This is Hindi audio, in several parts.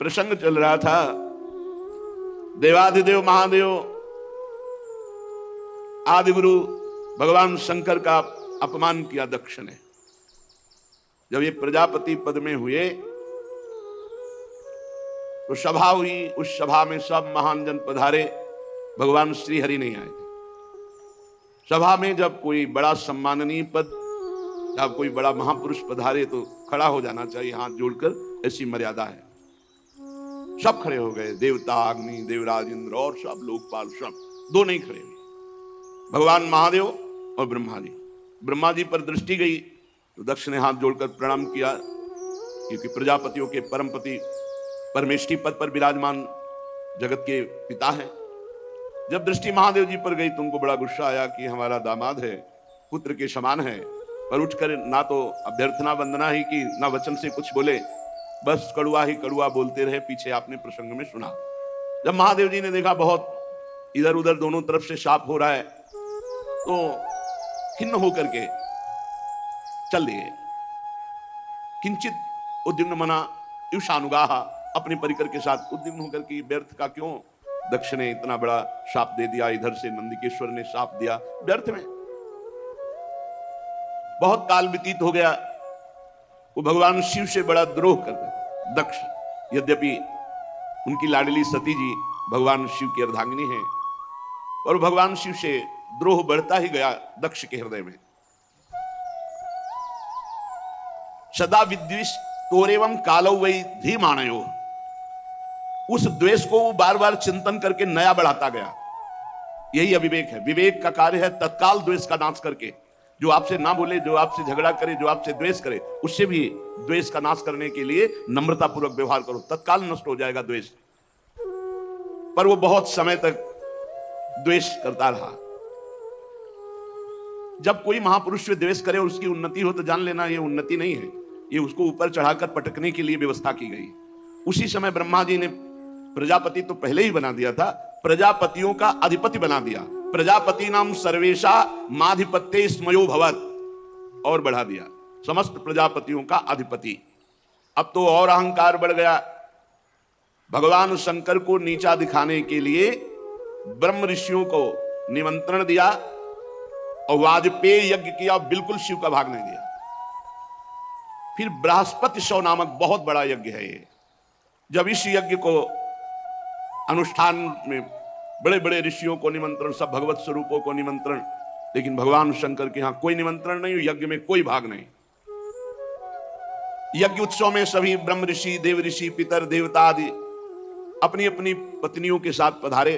प्रसंग चल रहा था। देवाधिदेव महादेव आदि गुरु भगवान शंकर का अपमान किया दक्ष ने। जब ये प्रजापति पद में हुए तो सभा हुई। उस सभा में सब महान जन पधारे, भगवान श्री हरि नहीं आए थे। सभा में जब कोई बड़ा सम्माननीय पद या कोई बड़ा महापुरुष पधारे तो खड़ा हो जाना चाहिए, हाथ जोड़कर, ऐसी मर्यादा है। सब खड़े हो गए, देवता, अग्नि, देवराज, इंद्र और सब लोकपाल, सब। दो नहीं खड़े हुए, भगवान महादेव और ब्रह्मा जी। ब्रह्मा जी पर दृष्टि गई तो दक्ष ने हाथ जोड़कर प्रणाम किया, क्योंकि प्रजापतियों के परमपति परमेष्ठी पद पर विराजमान जगत के पिता हैं। जब दृष्टि महादेव जी पर गई तो उनको बड़ा गुस्सा आया कि हमारा दामाद है, पुत्र के समान है, और उठकर ना तो अभ्यर्थना वंदना ही की, ना वचन से कुछ बोले, बस कड़ुआ ही कड़ुआ बोलते रहे। पीछे आपने प्रसंग में सुना। जब महादेव जी ने देखा बहुत इधर उधर दोनों तरफ से शाप हो रहा है तो खिन्न होकर के चल दिए। किंचित उद्विग्न मना युषानुगाह, अपने परिकर के साथ उद्विग्न होकर के व्यर्थ का क्यों दक्ष ने इतना बड़ा शाप दे दिया, इधर से नंदिकेश्वर ने शाप दिया, व्यर्थ में। बहुत काल व्यतीत हो गया। वो भगवान शिव से बड़ा द्रोह करते दक्ष। यद्यपि उनकी लाडली सती जी भगवान शिव की अर्धांगिनी हैं, और भगवान शिव से द्रोह बढ़ता ही गया दक्ष के हृदय में। सदा विद्वेष तोरेवम कालो वै धीमानयो, उस द्वेष को वो बार बार चिंतन करके नया बढ़ाता गया। यही अविवेक है। विवेक का कार्य है तत्काल द्वेष का नाश करके, जो आपसे ना बोले, जो आपसे झगड़ा करे, जो आपसे द्वेष करे, उससे भी द्वेष का नाश करने के लिए नम्रता पूर्वक व्यवहार करो, तत्काल नष्ट हो जाएगा द्वेष। पर वो बहुत समय तक द्वेष करता रहा। जब कोई महापुरुष से द्वेष करे और उसकी उन्नति हो तो जान लेना ये उन्नति नहीं है, ये उसको ऊपर चढ़ाकर पटकने के लिए व्यवस्था की गई। उसी समय ब्रह्मा जी ने प्रजापति तो पहले ही बना दिया था, प्रजापतियों का अधिपति बना दिया। प्रजापति नाम सर्वेशा माधिपत्य स्मयो भवत, और बढ़ा दिया, समस्त प्रजापतियों का अधिपति। अब तो और अहंकार बढ़ गया। भगवान शंकर को नीचा दिखाने के लिए ब्रह्म ऋषियों को निमंत्रण दिया और वाजपेय यज्ञ किया, बिल्कुल शिव का भाग नहीं दिया। फिर बृहस्पति शव नामक बहुत बड़ा यज्ञ है ये। जब इस यज्ञ को अनुष्ठान में बड़े बड़े ऋषियों को निमंत्रण, सब भगवत स्वरूपों को निमंत्रण, लेकिन भगवान शंकर के यहां कोई निमंत्रण नहीं, यज्ञ में कोई भाग नहीं। यज्ञ उत्सव में सभी ब्रह्म ऋषि, देव ऋषि, पितर, देवता आदि अपनी अपनी पत्नियों के साथ पधारे।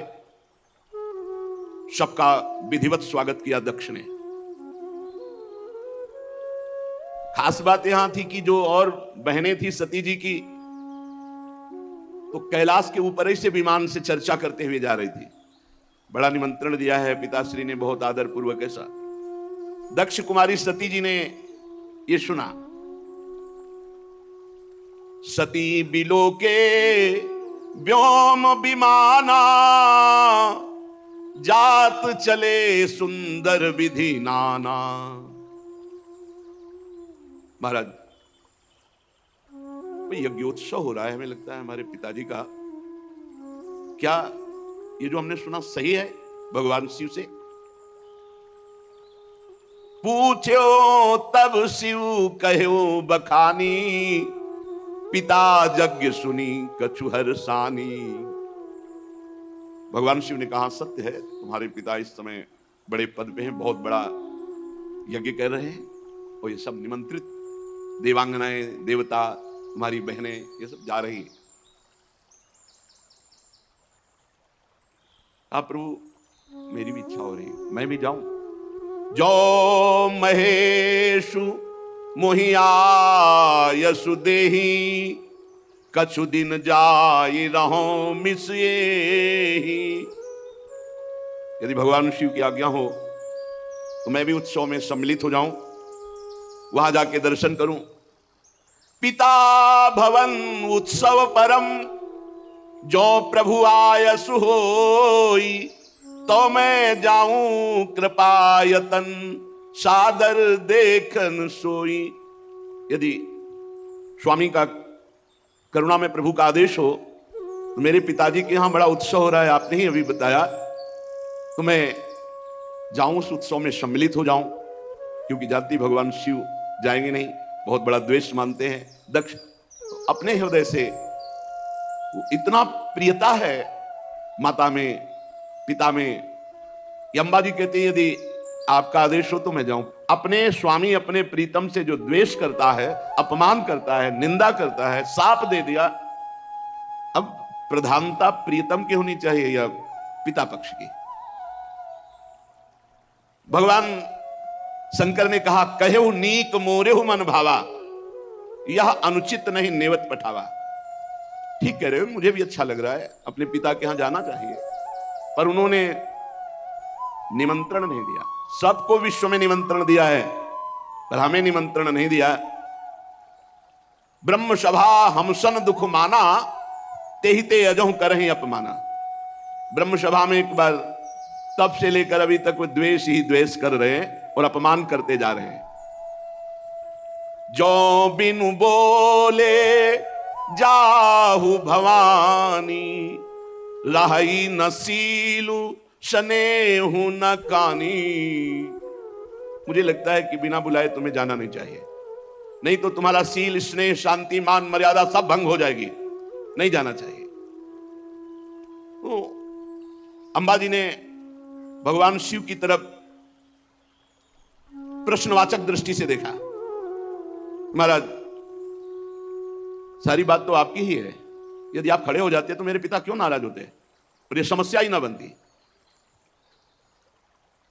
सबका विधिवत स्वागत किया दक्ष ने। खास बात यहां थी कि जो और बहनें थी सती जी की, तो कैलाश के ऊपर ही से विमान से चर्चा करते हुए जा रही थी। बड़ा निमंत्रण दिया है पिताश्री ने, बहुत आदर पूर्वक ऐसा। दक्ष कुमारी सती जी ने ये सुना, सती बिलो के व्योम विमाना, जात चले सुंदर विधि नाना। महाराज, यज्ञोत्सव हो रहा है, हमें लगता है हमारे पिताजी का। क्या ये जो हमने सुना सही है भगवान शिव से? पूछो तब शिव कहो बखानी, पिता यज्ञ सुनी कछुहर सानी। भगवान शिव ने कहा, सत्य है, तुम्हारे पिता इस समय बड़े पद पे हैं, बहुत बड़ा यज्ञ कर रहे हैं, और ये सब निमंत्रित देवांगनाएं, देवता, तुम्हारी बहनें, ये सब जा रही हैं। आप प्रभु, मेरी भी इच्छा हो रही है, मैं भी जाऊं। जो महेशु मोहिया देही, कछु दिन जाई रहो मिसिए। यदि भगवान शिव की आज्ञा हो तो मैं भी उत्सव में सम्मिलित हो जाऊं, वहां जाके दर्शन करूं। पिता भवन उत्सव परम, जो प्रभु आयसु होई, तो मैं जाऊं कृपायतन, सादर देखन सोई। यदि स्वामी का करुणा में प्रभु का आदेश हो तो मेरे पिताजी के यहाँ बड़ा उत्सव हो रहा है, आपने ही अभी बताया, तो मैं जाऊं उस उत्सव में सम्मिलित हो जाऊं, क्योंकि जानती भगवान शिव जाएंगे नहीं, बहुत बड़ा द्वेष मानते हैं दक्ष। तो अपने हृदय से इतना प्रियता है माता में, पिता में। अम्बा जी कहते हैं यदि आपका आदेश हो तो मैं जाऊं। अपने स्वामी, अपने प्रीतम से जो द्वेष करता है, अपमान करता है, निंदा करता है, शाप दे दिया, अब प्रधानता प्रीतम की होनी चाहिए या पिता पक्ष की। भगवान शंकर ने कहा, कहे नीक मोरे मन भावा, यह अनुचित नहीं नेवत पठावा। ठीक कह रहे हो, मुझे भी अच्छा लग रहा है, अपने पिता के यहां जाना चाहिए, पर उन्होंने निमंत्रण नहीं दिया। सबको विश्व में निमंत्रण दिया है, पर हमें निमंत्रण नहीं दिया। ब्रह्म सभा हमसन दुख माना, तेहि ते अजहु करहि अपमाना। ब्रह्म सभा में एक बार तब से लेकर अभी तक वो द्वेष ही द्वेष कर रहे हैं और अपमान करते जा रहे हैं। जो बिनु बोले जाहु भवानी, रही नसीलु स्नेहु न कानी। मुझे लगता है कि बिना बुलाए तुम्हें जाना नहीं चाहिए, नहीं तो तुम्हारा सील, स्नेह, शांति, मान, मर्यादा सब भंग हो जाएगी। नहीं जाना चाहिए। तो अंबा जी ने भगवान शिव की तरफ प्रश्नवाचक दृष्टि से देखा। महाराज, सारी बात तो आपकी ही है, यदि आप खड़े हो जाते तो मेरे पिता क्यों नाराज होते और ये समस्या ही ना बनती।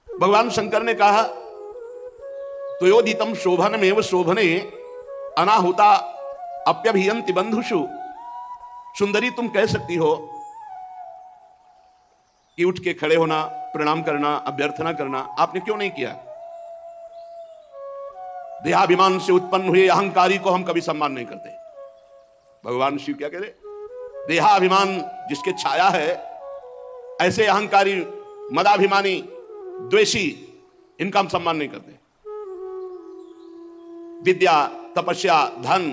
भगवान शंकर ने कहा, त्वयोदितम शोभनमेव शोभने, अनाहुता अप्यभियंति बंधुषु। सुंदरी, तुम कह सकती हो कि उठ के खड़े होना, प्रणाम करना, अभ्यर्थना करना, आपने क्यों नहीं किया? देहाभिमान से उत्पन्न हुए अहंकारी को हम कभी सम्मान नहीं करते। भगवान शिव क्या कह रहे? देहाभिमान जिसके छाया है, ऐसे अहंकारी, मदाभिमानी, द्वेषी, इनका हम सम्मान नहीं करते। विद्या, तपस्या, धन,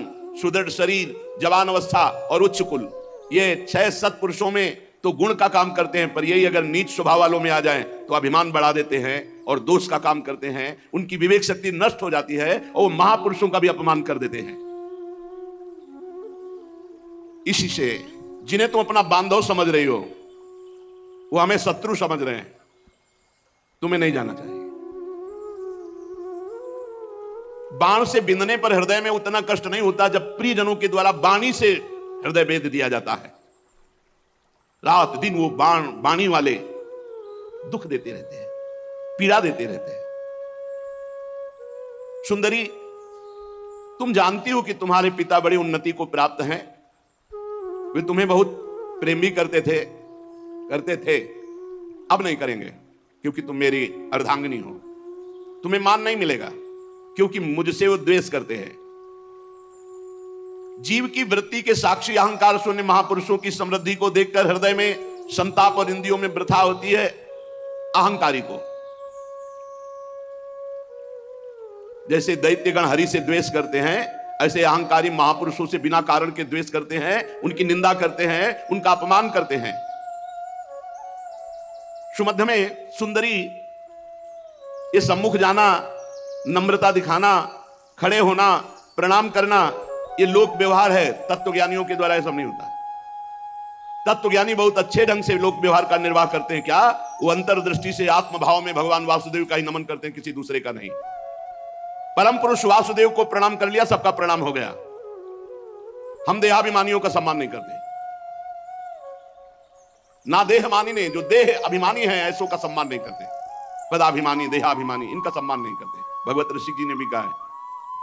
सुदृढ़ शरीर, जवान अवस्था और उच्च कुल, ये 6 सत्पुरुषों में तो गुण का काम करते हैं, पर यही अगर नीच स्वभाव वालों में आ जाएं तो अभिमान बढ़ा देते हैं और दोष का काम करते हैं। उनकी विवेक शक्ति नष्ट हो जाती है और वो महापुरुषों का भी अपमान कर देते हैं। इसी से जिन्हें तुम अपना बांधव समझ रही हो, वो हमें शत्रु समझ रहे हैं। तुम्हें नहीं जाना चाहिए। बाण से बिंदने पर हृदय में उतना कष्ट नहीं होता जब प्रियजनों के द्वारा बाणी से हृदय भेद दिया जाता है। रात दिन वो बाणी वाले दुख देते रहते हैं, पीड़ा देते रहते हैं। सुंदरी, तुम जानती हो कि तुम्हारे पिता बड़ी उन्नति को प्राप्त हैं। वे तुम्हें बहुत प्रेम भी करते थे, अब नहीं करेंगे, क्योंकि तुम मेरी अर्धांगिनी हो। तुम्हें मान नहीं मिलेगा, क्योंकि मुझसे वो द्वेष करते हैं। जीव की वृत्ति के साक्षी अहंकार शून्य महापुरुषों की समृद्धि को देखकर हृदय में संताप और इंद्रियों में वृथा होती है अहंकारी को। जैसे दैत्यगण हरि से द्वेष करते हैं, ऐसे अहंकारी महापुरुषों से बिना कारण के द्वेष करते हैं, उनकी निंदा करते हैं, उनका अपमान करते हैं। सुमध्य में सुंदरी, ये सम्मुख जाना, नम्रता दिखाना, खड़े होना, प्रणाम करना, ये लोक व्यवहार है। तत्वज्ञानियों के द्वारा ऐसा नहीं होता। तत्वज्ञानी बहुत अच्छे ढंग से लोक व्यवहार का निर्वाह करते हैं। क्या? वो अंतर्दृष्टि से आत्मभाव में भगवान वासुदेव का ही नमन करते हैं, किसी दूसरे का नहीं। परम पुरुष वासुदेव को प्रणाम कर लिया, सबका प्रणाम हो गया। हम देहाभिमानियों का सम्मान नहीं करते। ना देहमानी ने, जो देह अभिमानी है ऐसों का सम्मान नहीं करते। पदाभिमानी, देहाभिमानी, इनका सम्मान नहीं करते। भगवत ऋषि जी ने भी कहा है,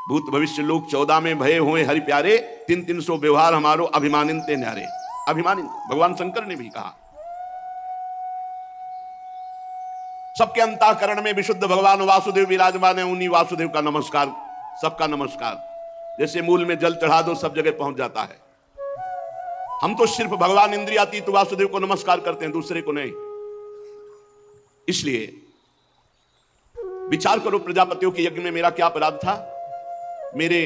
भूत भविष्य लोक 14 में भये हुए हरि प्यारे, 300 व्यवहार हमारो अभिमानिन ते न्यारे। अभिमानी भगवान शंकर ने भी कहा। सबके अंतःकरण में विशुद्ध भगवान वासुदेव विराजमान है। उन्हीं वासुदेव का नमस्कार, सबका नमस्कार। जैसे मूल में जल चढ़ा दो, सब जगह पहुंच जाता है। हम तो सिर्फ भगवान इंद्रियातीत वासुदेव को नमस्कार करते हैं, दूसरे को नहीं। इसलिए विचार करो, प्रजापतियों के यज्ञ में मेरा क्या अपराध था? मेरे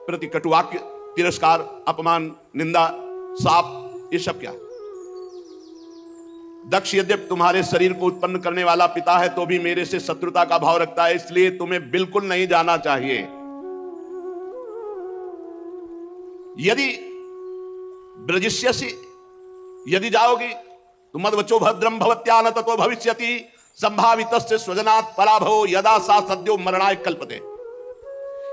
प्रति कटुवाक्य तिरस्कार, अपमान, निंदा, शाप, ये सब क्या? दक्ष यद्यपि तुम्हारे शरीर को उत्पन्न करने वाला पिता है तो भी मेरे से शत्रुता का भाव रखता है, इसलिए तुम्हें बिल्कुल नहीं जाना चाहिए। यदि ब्रजिष्यसि, यदि जाओगी तो मद्वचो भद्रम भवत्या न ततो भविष्यति संभावितस्य स्वजनात् पराभवो यदा सा सद्यो मरणाय कल्पते।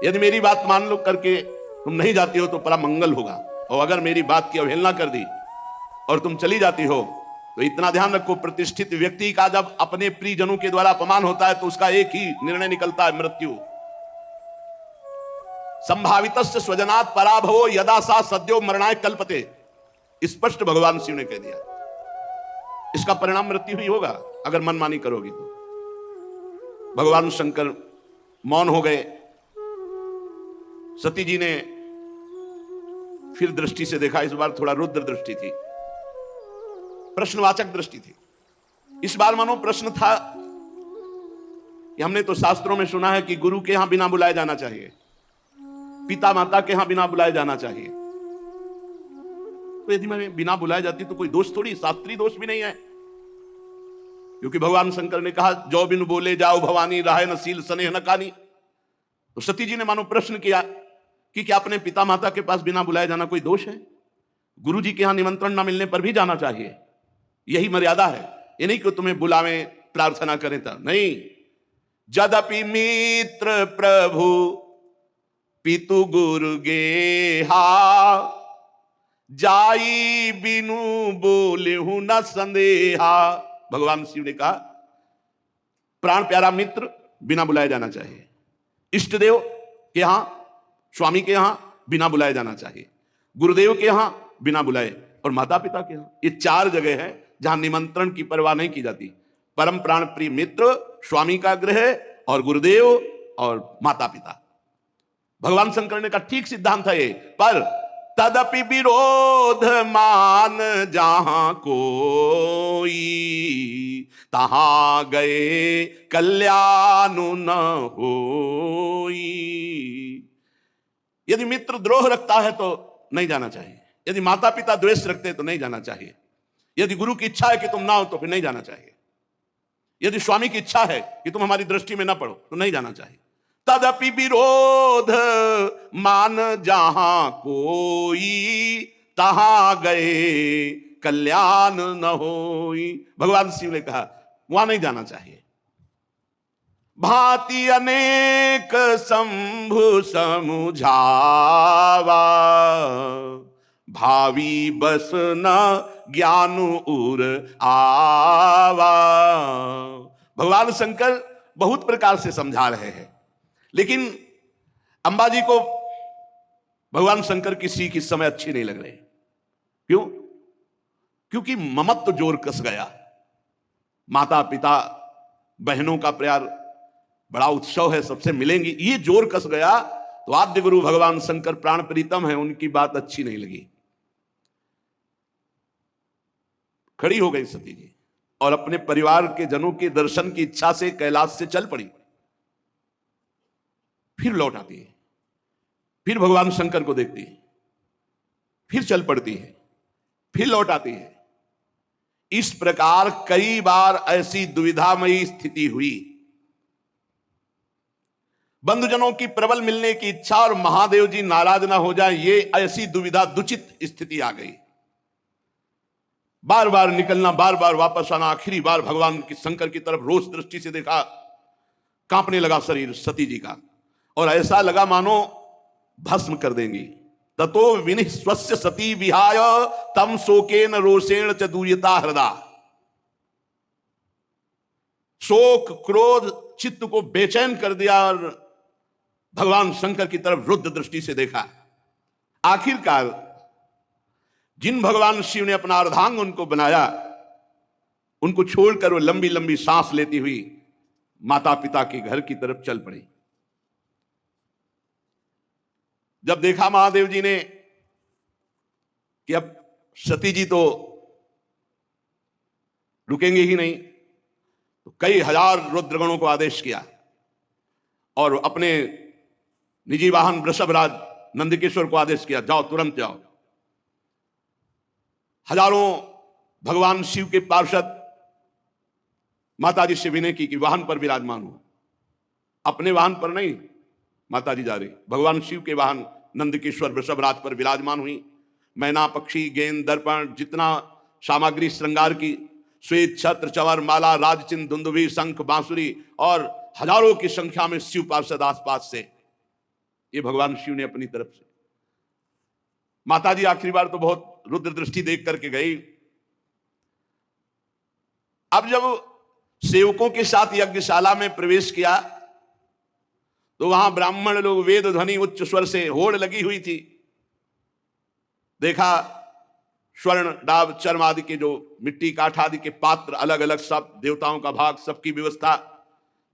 यदि मेरी बात मान लो करके तुम नहीं जाती हो तो बड़ा मंगल होगा, और अगर मेरी बात की अवहेलना कर दी और तुम चली जाती हो तो इतना ध्यान रखो, प्रतिष्ठित व्यक्ति का जब अपने प्रियजनों के द्वारा अपमान होता है तो उसका एक ही निर्णय निकलता है, मृत्यु। संभावितस्य स्वजनात् पराभवो यदा सा सद्यो मरणाय कल्पते, स्पष्ट भगवान शिव ने कह दिया। इसका परिणाम मृत्यु ही होगा अगर मनमानी करोगी तो। भगवान शंकर मौन हो गए। सती जी ने फिर दृष्टि से देखा, इस बार थोड़ा रुद्र दृष्टि थी, प्रश्नवाचक दृष्टि थी। इस बार मानो प्रश्न था कि हमने तो शास्त्रों में सुना है कि गुरु के यहां बिना बुलाए जाना चाहिए, पिता माता के यहां बिना बुलाए जाना चाहिए। तो यदि मैं बिना बुलाए जाती तो कोई दोष थोड़ी, शास्त्रीय दोष भी नहीं है, क्योंकि भगवान शंकर ने कहा जो बिन बोले जाओ भवानी राहे न सील स्नेह न कानी। तो सती जी ने मानो प्रश्न किया कि क्या अपने पिता माता के पास बिना बुलाए जाना कोई दोष है? गुरु जी के यहां निमंत्रण न मिलने पर भी जाना चाहिए, यही मर्यादा है। ये नहीं कि तुम्हें बुलावे प्रार्थना करें तब नहीं। जदपि मित्र प्रभु पितु गुरु गेहा जाई बिनु बोले हूं न संदेहा। भगवान शिव ने कहा प्राण प्यारा मित्र बिना बुलाए जाना चाहिए, इष्ट देव के यहां, स्वामी के यहां बिना बुलाए जाना चाहिए, गुरुदेव के यहां बिना बुलाए, और माता पिता के यहां। ये चार जगह है जहां निमंत्रण की परवाह नहीं की जाती। परम प्राण प्रिय मित्र, स्वामी का गृह और गुरुदेव और माता पिता। भगवान शंकर ने कहा ठीक सिद्धांत है ये, पर तदपि विरोध मान जहां कोई तहां गए कल्याण न होई। यदि मित्र द्रोह रखता है तो नहीं जाना चाहिए, यदि माता पिता द्वेष रखते हैं तो नहीं जाना चाहिए, यदि गुरु की इच्छा है कि तुम ना हो तो फिर नहीं जाना चाहिए, यदि स्वामी की इच्छा है कि तुम हमारी दृष्टि में ना पड़ो तो नहीं जाना चाहिए। तदपि विरोध मान जहां कोई तहां गए कल्याण न होई। भगवान शिव ने कहा वहां नहीं जाना चाहिए। भांति अनेक शंभु समुझावा भावी बस न ज्ञान उर आवा। भगवान शंकर बहुत प्रकार से समझा रहे हैं, लेकिन अंबाजी को भगवान शंकर की सीख इस समय अच्छी नहीं लग रही। क्यों? क्योंकि ममत्व जोर कस गया। माता पिता बहनों का प्यार बड़ा उत्सव है, सबसे मिलेंगी, ये जोर कस गया तो आद्य गुरु भगवान शंकर प्राण प्रीतम है, उनकी बात अच्छी नहीं लगी। खड़ी हो गई सती जी और अपने परिवार के जनों के दर्शन की इच्छा से कैलाश से चल पड़ी। फिर लौट आती है, फिर भगवान शंकर को देखती है, फिर चल पड़ती है, फिर लौट आती है। इस प्रकार कई बार ऐसी दुविधामयी स्थिति हुई। बंधुजनों की प्रबल मिलने की इच्छा और महादेव जी नाराज ना हो जाए, ये ऐसी दुविधा दुचित स्थिति आ गई। बार बार निकलना, बार बार वापस आना। आखिरी बार भगवान की शंकर की तरफ रोष दृष्टि से देखा, कांपने लगा शरीर सती जी का, और ऐसा लगा मानो भस्म कर देंगी। ततो विनिः स्वस्य सती विहाय तम शोकेन रोषेण च दूयता हृदा। शोक क्रोध चित्त को बेचैन कर दिया और भगवान शंकर की तरफ रुद्र दृष्टि से देखा। आखिरकार जिन भगवान शिव ने अपना अर्धांग उनको बनाया, उनको छोड़कर वो लंबी लंबी सांस लेती हुई माता पिता के घर की तरफ चल पड़ी। जब देखा महादेव जी ने कि अब सती जी तो रुकेंगे ही नहीं, तो कई हजार रुद्रगणों को आदेश किया और अपने निजी वाहन वृषभराज नंदकिशोर को आदेश किया, जाओ तुरंत जाओ। हजारों भगवान शिव के पार्षद माताजी से विनय की कि वाहन पर विराजमान हो। अपने वाहन पर नहीं माताजी जा रही, भगवान शिव के वाहन नंदकिशोर वृषभराज पर विराजमान हुई। मैना, पक्षी, गेंद, दर्पण, जितना सामग्री श्रृंगार की, श्वेत छत्र, चवर, माला, राजचिन्ह, दुंदुभी, शंख, बांसुरी और हजारों की संख्या में शिव पार्षद आसपास से, ये भगवान शिव ने अपनी तरफ से। माताजी आखिरी बार तो बहुत रुद्र दृष्टि देख करके गई। अब जब सेवकों के साथ यज्ञशाला में प्रवेश किया तो वहां ब्राह्मण लोग वेद ध्वनि उच्च स्वर से होड़ लगी हुई थी। देखा स्वर्ण, डाब, चर्म आदि के जो मिट्टी काठ आदि के पात्र, अलग अलग सब देवताओं का भाग, सबकी व्यवस्था,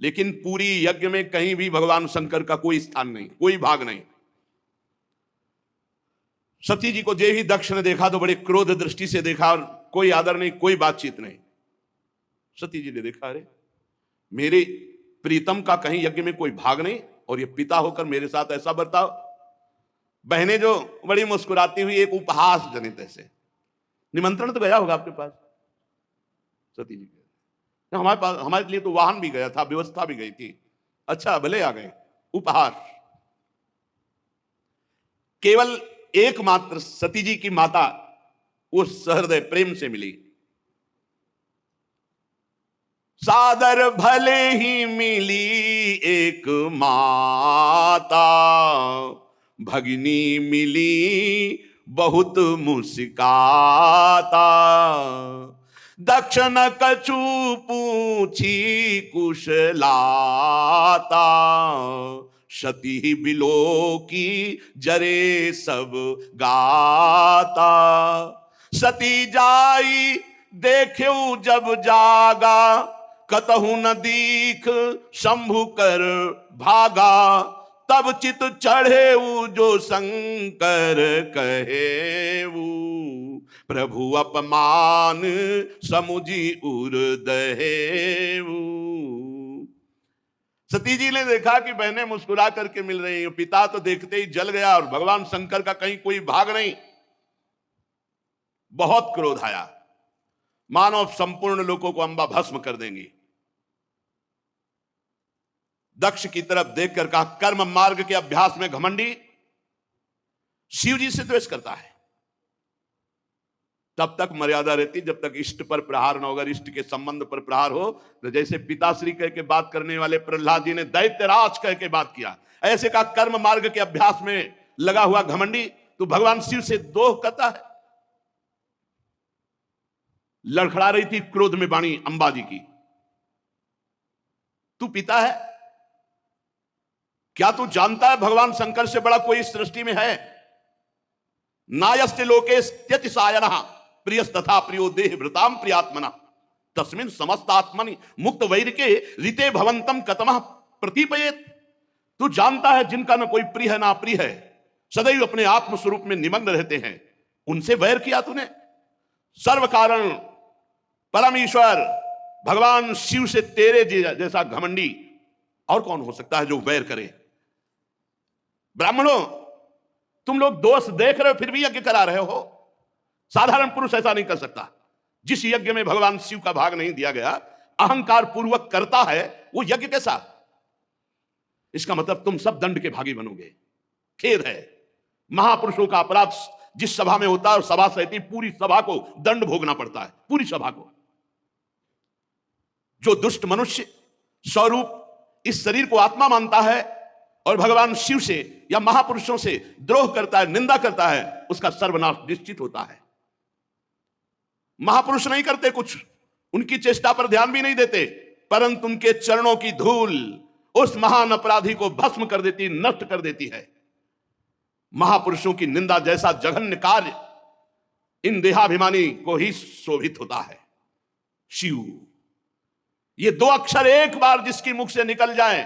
लेकिन पूरी यज्ञ में कहीं भी भगवान शंकर का कोई स्थान नहीं, कोई भाग नहीं। सती जी को जे ही दक्ष ने देखा तो बड़े क्रोध दृष्टि से देखा और कोई आदर नहीं, कोई बातचीत नहीं। सती जी ने देखा, अरे मेरे प्रीतम का कहीं यज्ञ में कोई भाग नहीं और ये पिता होकर मेरे साथ ऐसा बर्ताव। बहनें जो बड़ी मुस्कुराती हुई एक उपहास जनित ऐसे, निमंत्रण तो गया होगा आपके पास। सती जी हमारे पास, हमारे लिए तो वाहन भी गया था, व्यवस्था भी गई थी। अच्छा भले आ गए, उपहास। केवल एकमात्र सती जी की माता उस सहृदय प्रेम से मिली। सादर भले ही मिली एक माता, भगिनी मिली बहुत मुस्काता। दक्षिण कछु पूछी कुशलाता, सती बिलो की जरे सब गाता। सती जाई देख्यू जब जागा, कतहु न दीख शंभु कर भागा। तब चित चढ़े जो शंकर कहेऊ, प्रभु अपमान समुझी उर दहेऊ। सती जी ने देखा कि बहनें मुस्कुरा करके मिल रही हैं, पिता तो देखते ही जल गया और भगवान शंकर का कहीं कोई भाग नहीं। बहुत क्रोध आया, मानो संपूर्ण लोगों को अंबा भस्म कर देंगी। दक्ष की तरफ देखकर कहा, कर्म मार्ग के अभ्यास में घमंडी शिव जी से द्वेष करता है। तब तक मर्यादा रहती जब तक इष्ट पर प्रहार न हो। अगर इष्ट के संबंध पर प्रहार हो तो जैसे पिताश्री कह के बात करने वाले प्रहलाद जी ने दैत्यराज कह के बात किया, ऐसे का कर्म मार्ग के अभ्यास में लगा हुआ घमंडी तो भगवान शिव से द्रोह करता है। लड़खड़ा रही थी क्रोध में वाणी अंबाजी की, तू पिता है, क्या तू जानता है भगवान शंकर से बड़ा कोई इस सृष्टि में है? नायस्ते लोकेस्त्यतिसायनः प्रियस तथा प्रियो देह भृताम प्रियात्मना, तस्मिन् समस्त आत्मनि मुक्त वैरिके ऋते भवंतम कतमः प्रतीपयेत। तू जानता है जिनका न कोई प्रिय है ना प्रिय है, सदैव अपने आत्म स्वरूप में निमग्न रहते हैं, उनसे वैर किया तूने? सर्व कारण परम ईश्वर भगवान शिव से तेरे जैसा घमंडी और कौन हो सकता है जो वैर करे? ब्राह्मणों, तुम लोग दोष देख रहे हो फिर भी यज्ञ करा रहे हो। साधारण पुरुष ऐसा नहीं कर सकता। जिस यज्ञ में भगवान शिव का भाग नहीं दिया गया, अहंकार पूर्वक करता है, वो यज्ञ कैसा? इसका मतलब तुम सब दंड के भागी बनोगे। खेद है, महापुरुषों का अपराध जिस सभा में होता है और सभा सहती पूरी सभा को दंड भोगना पड़ता है, पूरी सभा को। जो दुष्ट मनुष्य स्वरूप इस शरीर को आत्मा मानता है और भगवान शिव से या महापुरुषों से द्रोह करता है, निंदा करता है, उसका सर्वनाश निश्चित होता है। महापुरुष नहीं करते कुछ, उनकी चेष्टा पर ध्यान भी नहीं देते, परंतु उनके चरणों की धूल उस महान अपराधी को भस्म कर देती, नष्ट कर देती है। महापुरुषों की निंदा जैसा जघन्य कार्य इन देहाभिमानी को ही शोभित होता है। शिव, ये दो अक्षर एक बार जिसकी मुख से निकल जाए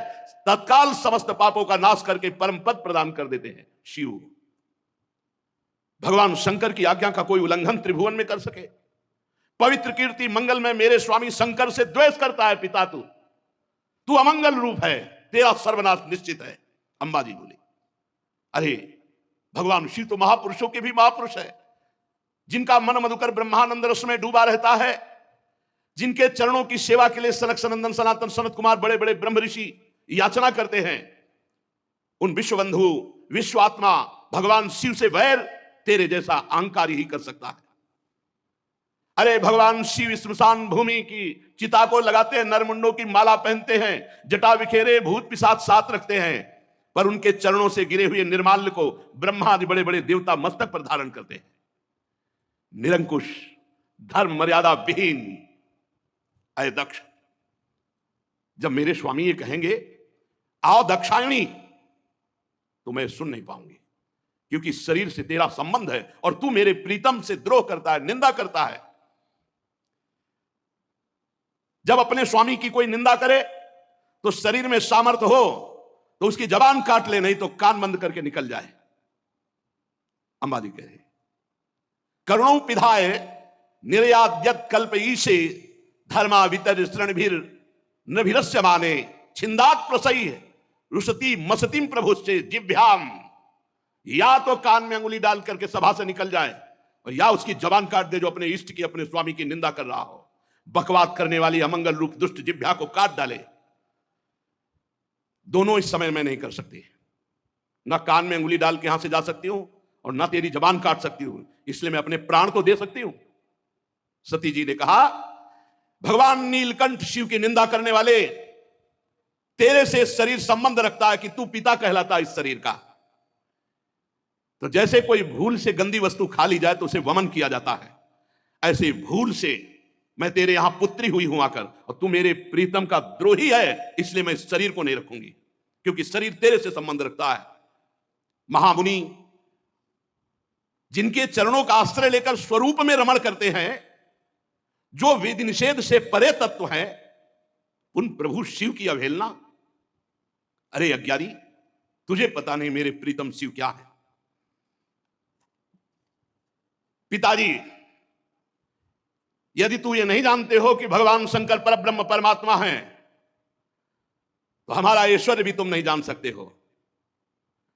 तत्काल समस्त पापों का नाश करके परम पद प्रदान कर देते हैं। शिव, भगवान शंकर की आज्ञा का कोई उल्लंघन त्रिभुवन में कर सके? पवित्र कीर्ति मंगल में मेरे स्वामी शंकर से द्वेष करता है पिता, तू अमंगल रूप है, तेरा सर्वनाश निश्चित है। अंबाजी बोली, अरे भगवान शिव तो महापुरुषों के भी महापुरुष है, जिनका मन मधुकर ब्रह्मानंद रस में डूबा रहता है, जिनके चरणों की सेवा के लिए सनक सनंदन सनातन सनत कुमार बड़े बड़े ब्रह्म ऋषि याचना करते हैं। उन विश्वबंधु विश्वात्मा भगवान शिव से वैर तेरे जैसा अहंकारी ही कर सकता है। अरे भगवान शिव स्मशान भूमि की चिता को लगाते हैं, नरमुंडों की माला पहनते हैं, जटा बिखेरे भूत पिशाच साथ रखते हैं, पर उनके चरणों से गिरे हुए निर्माल्य को ब्रह्मा आदि बड़े बड़े देवता मस्तक पर धारण करते हैं। निरंकुश धर्म मर्यादा विहीन अय दक्ष, जब मेरे स्वामी ये कहेंगे आओ दक्षायणी, तो मैं सुन नहीं पाऊंगी, क्योंकि शरीर से तेरा संबंध है और तू मेरे प्रीतम से द्रोह करता है, निंदा करता है। जब अपने स्वामी की कोई निंदा करे तो शरीर में सामर्थ्य हो तो उसकी जबान काट ले, नहीं तो कान बंद करके निकल जाए। अंबाजी कह रहे करुणों पिधाए निर्याद्यत कल्प ईशे धर्मा वितर ऋणभीर नभिरस्य माने छिंदात प्रसई रुसती मसतिम प्रभु से जिभ्याम, या तो कान में अंगुली डाल करके सभा से निकल जाए और या उसकी जबान काट दे जो अपने इष्ट की अपने स्वामी की निंदा कर रहा हो। बकवाद करने वाली अमंगल रूप दुष्ट जिभ्या को काट डाले। दोनों इस समय में नहीं कर सकती, ना कान में अंगुली डाल के यहां से जा सकती हूं और ना तेरी जबान काट सकती हूं, इसलिए मैं अपने प्राण तो दे सकती हूं। सती जी ने कहा भगवान नीलकंठ शिव की निंदा करने वाले, तेरे से शरीर संबंध रखता है कि तू पिता कहलाता इस शरीर का। तो जैसे कोई भूल से गंदी वस्तु खा ली जाए तो उसे वमन किया जाता है, ऐसे भूल से मैं तेरे यहां पुत्री हुई हूं आकर, और तू मेरे प्रीतम का द्रोही है, इसलिए मैं इस शरीर को नहीं रखूंगी, क्योंकि शरीर तेरे से संबंध रखता है। महामुनि जिनके चरणों का आश्रय लेकर स्वरूप में रमण करते हैं, जो विधि निषेध से परे तत्व है, उन प्रभु शिव की अवहेलना। अरे अज्ञानी, तुझे पता नहीं मेरे प्रीतम शिव क्या है। पिताजी, यदि तू ये नहीं जानते हो कि भगवान शंकर परब्रह्म परमात्मा हैं, तो हमारा ऐश्वर्य भी तुम नहीं जान सकते हो।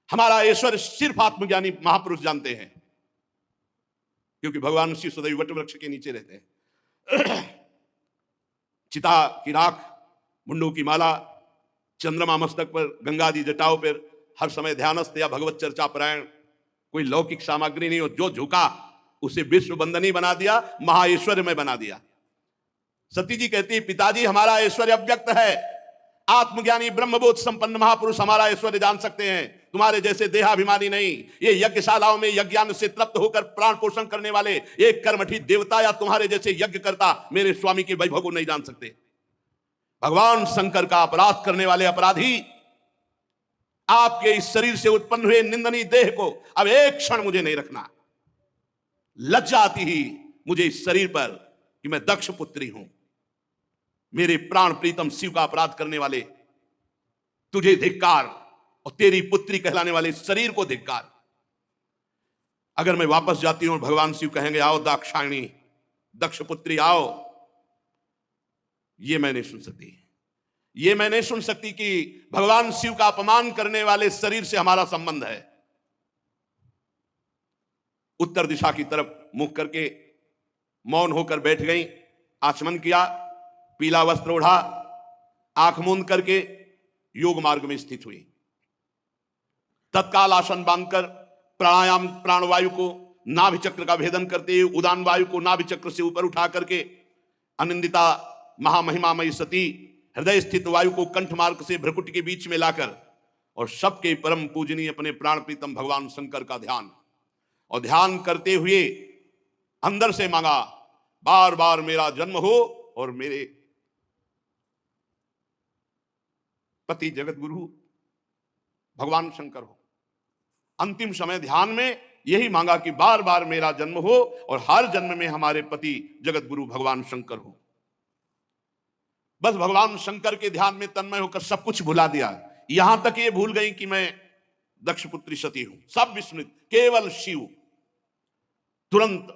हमारा ऐश्वर्य सिर्फ आत्मज्ञानी महापुरुष जानते हैं, क्योंकि भगवान शिव सदैव वट वृक्ष के नीचे रहते हैं। चिता की राख, मुंडों की माला, चंद्रमा मस्तक पर, गंगा जी जटाओं पर, हर समय ध्यानस्थ या भगवत चर्चा परायण, कोई लौकिक सामग्री नहीं, और जो झुका उसे विश्व बंदनी बना दिया, महाऐश्वर्य में बना दिया। सती जी कहती है पिताजी हमारा ऐश्वर्य अव्यक्त है, आत्मज्ञानी ब्रह्मबोध संपन्न महापुरुष हमारा ऐश्वर्य जान सकते हैं, तुम्हारे जैसे देहाभिमानी नहीं। ये यज्ञशालाओं में यज्ञान से तृप्त होकर प्राण पोषण करने वाले एक कर्मठी देवता या तुम्हारे जैसे यज्ञ करता मेरे स्वामी के वैभव को नहीं जान सकते। भगवान शंकर का अपराध करने वाले अपराधी, आपके इस शरीर से उत्पन्न हुए निंदनीय देह को अब एक क्षण मुझे नहीं रखना। लज्जा आती ही मुझे इस शरीर पर कि मैं दक्ष पुत्री हूं। मेरे प्राण प्रीतम शिव का अपराध करने वाले, तुझे धिक्कार, और तेरी पुत्री कहलाने वाले शरीर को धिक्कार। अगर मैं वापस जाती हूं, भगवान शिव कहेंगे आओ दाक्षायणी, दक्ष पुत्री आओ, ये मैं नहीं सुन सकती। ये मैं नहीं सुन सकती कि भगवान शिव का अपमान करने वाले शरीर से हमारा संबंध है। उत्तर दिशा की तरफ मुख करके मौन होकर बैठ गई, आचमन किया, पीला वस्त्र ओढ़ा, आंख मूंद करके योग मार्ग में स्थित हुई। तत्काल आसन बांधकर प्राणायाम प्राणवायु को नाभि चक्र का भेदन करते हुए उदान वायु को नाभि चक्र से ऊपर उठा करके अनिंदिता महामहिमामयी सती हृदय स्थित वायु को कंठ मार्ग से भ्रकुट के बीच में लाकर और सबके परम पूजनीय अपने प्राण प्रीतम भगवान शंकर का ध्यान, और ध्यान करते हुए अंदर से मांगा बार बार मेरा जन्म हो और मेरे पति जगत गुरु भगवान शंकर हो। अंतिम समय ध्यान में यही मांगा कि बार बार मेरा जन्म हो और हर जन्म में हमारे पति जगत गुरु भगवान शंकर हो। बस भगवान शंकर के ध्यान में तन्मय होकर सब कुछ भुला दिया। यहां तक ये भूल गई कि मैं दक्ष पुत्री सती हूं, सब विस्मृत, केवल शिव। तुरंत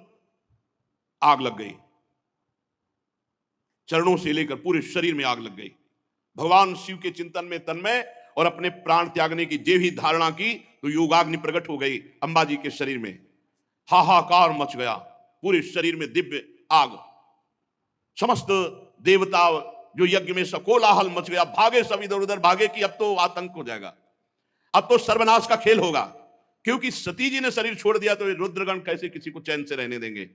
आग लग गई, चरणों से लेकर पूरे शरीर में आग लग गई। भगवान शिव के चिंतन में तन्मय और अपने प्राण त्यागने की जे भी धारणा की, तो योगाग्नि प्रकट हो गई अंबाजी के शरीर में। हाहाकार मच गया, पूरे शरीर में दिव्य आग। समस्त देवता जो यज्ञ में कोलाहल मच गया, भागे सब इधर उधर भागे कि अब तो आतंक हो जाएगा, अब तो सर्वनाश का खेल होगा। क्योंकि सती जी ने शरीर छोड़ दिया तो रुद्रगण कैसे किसी को चैन से रहने देंगे।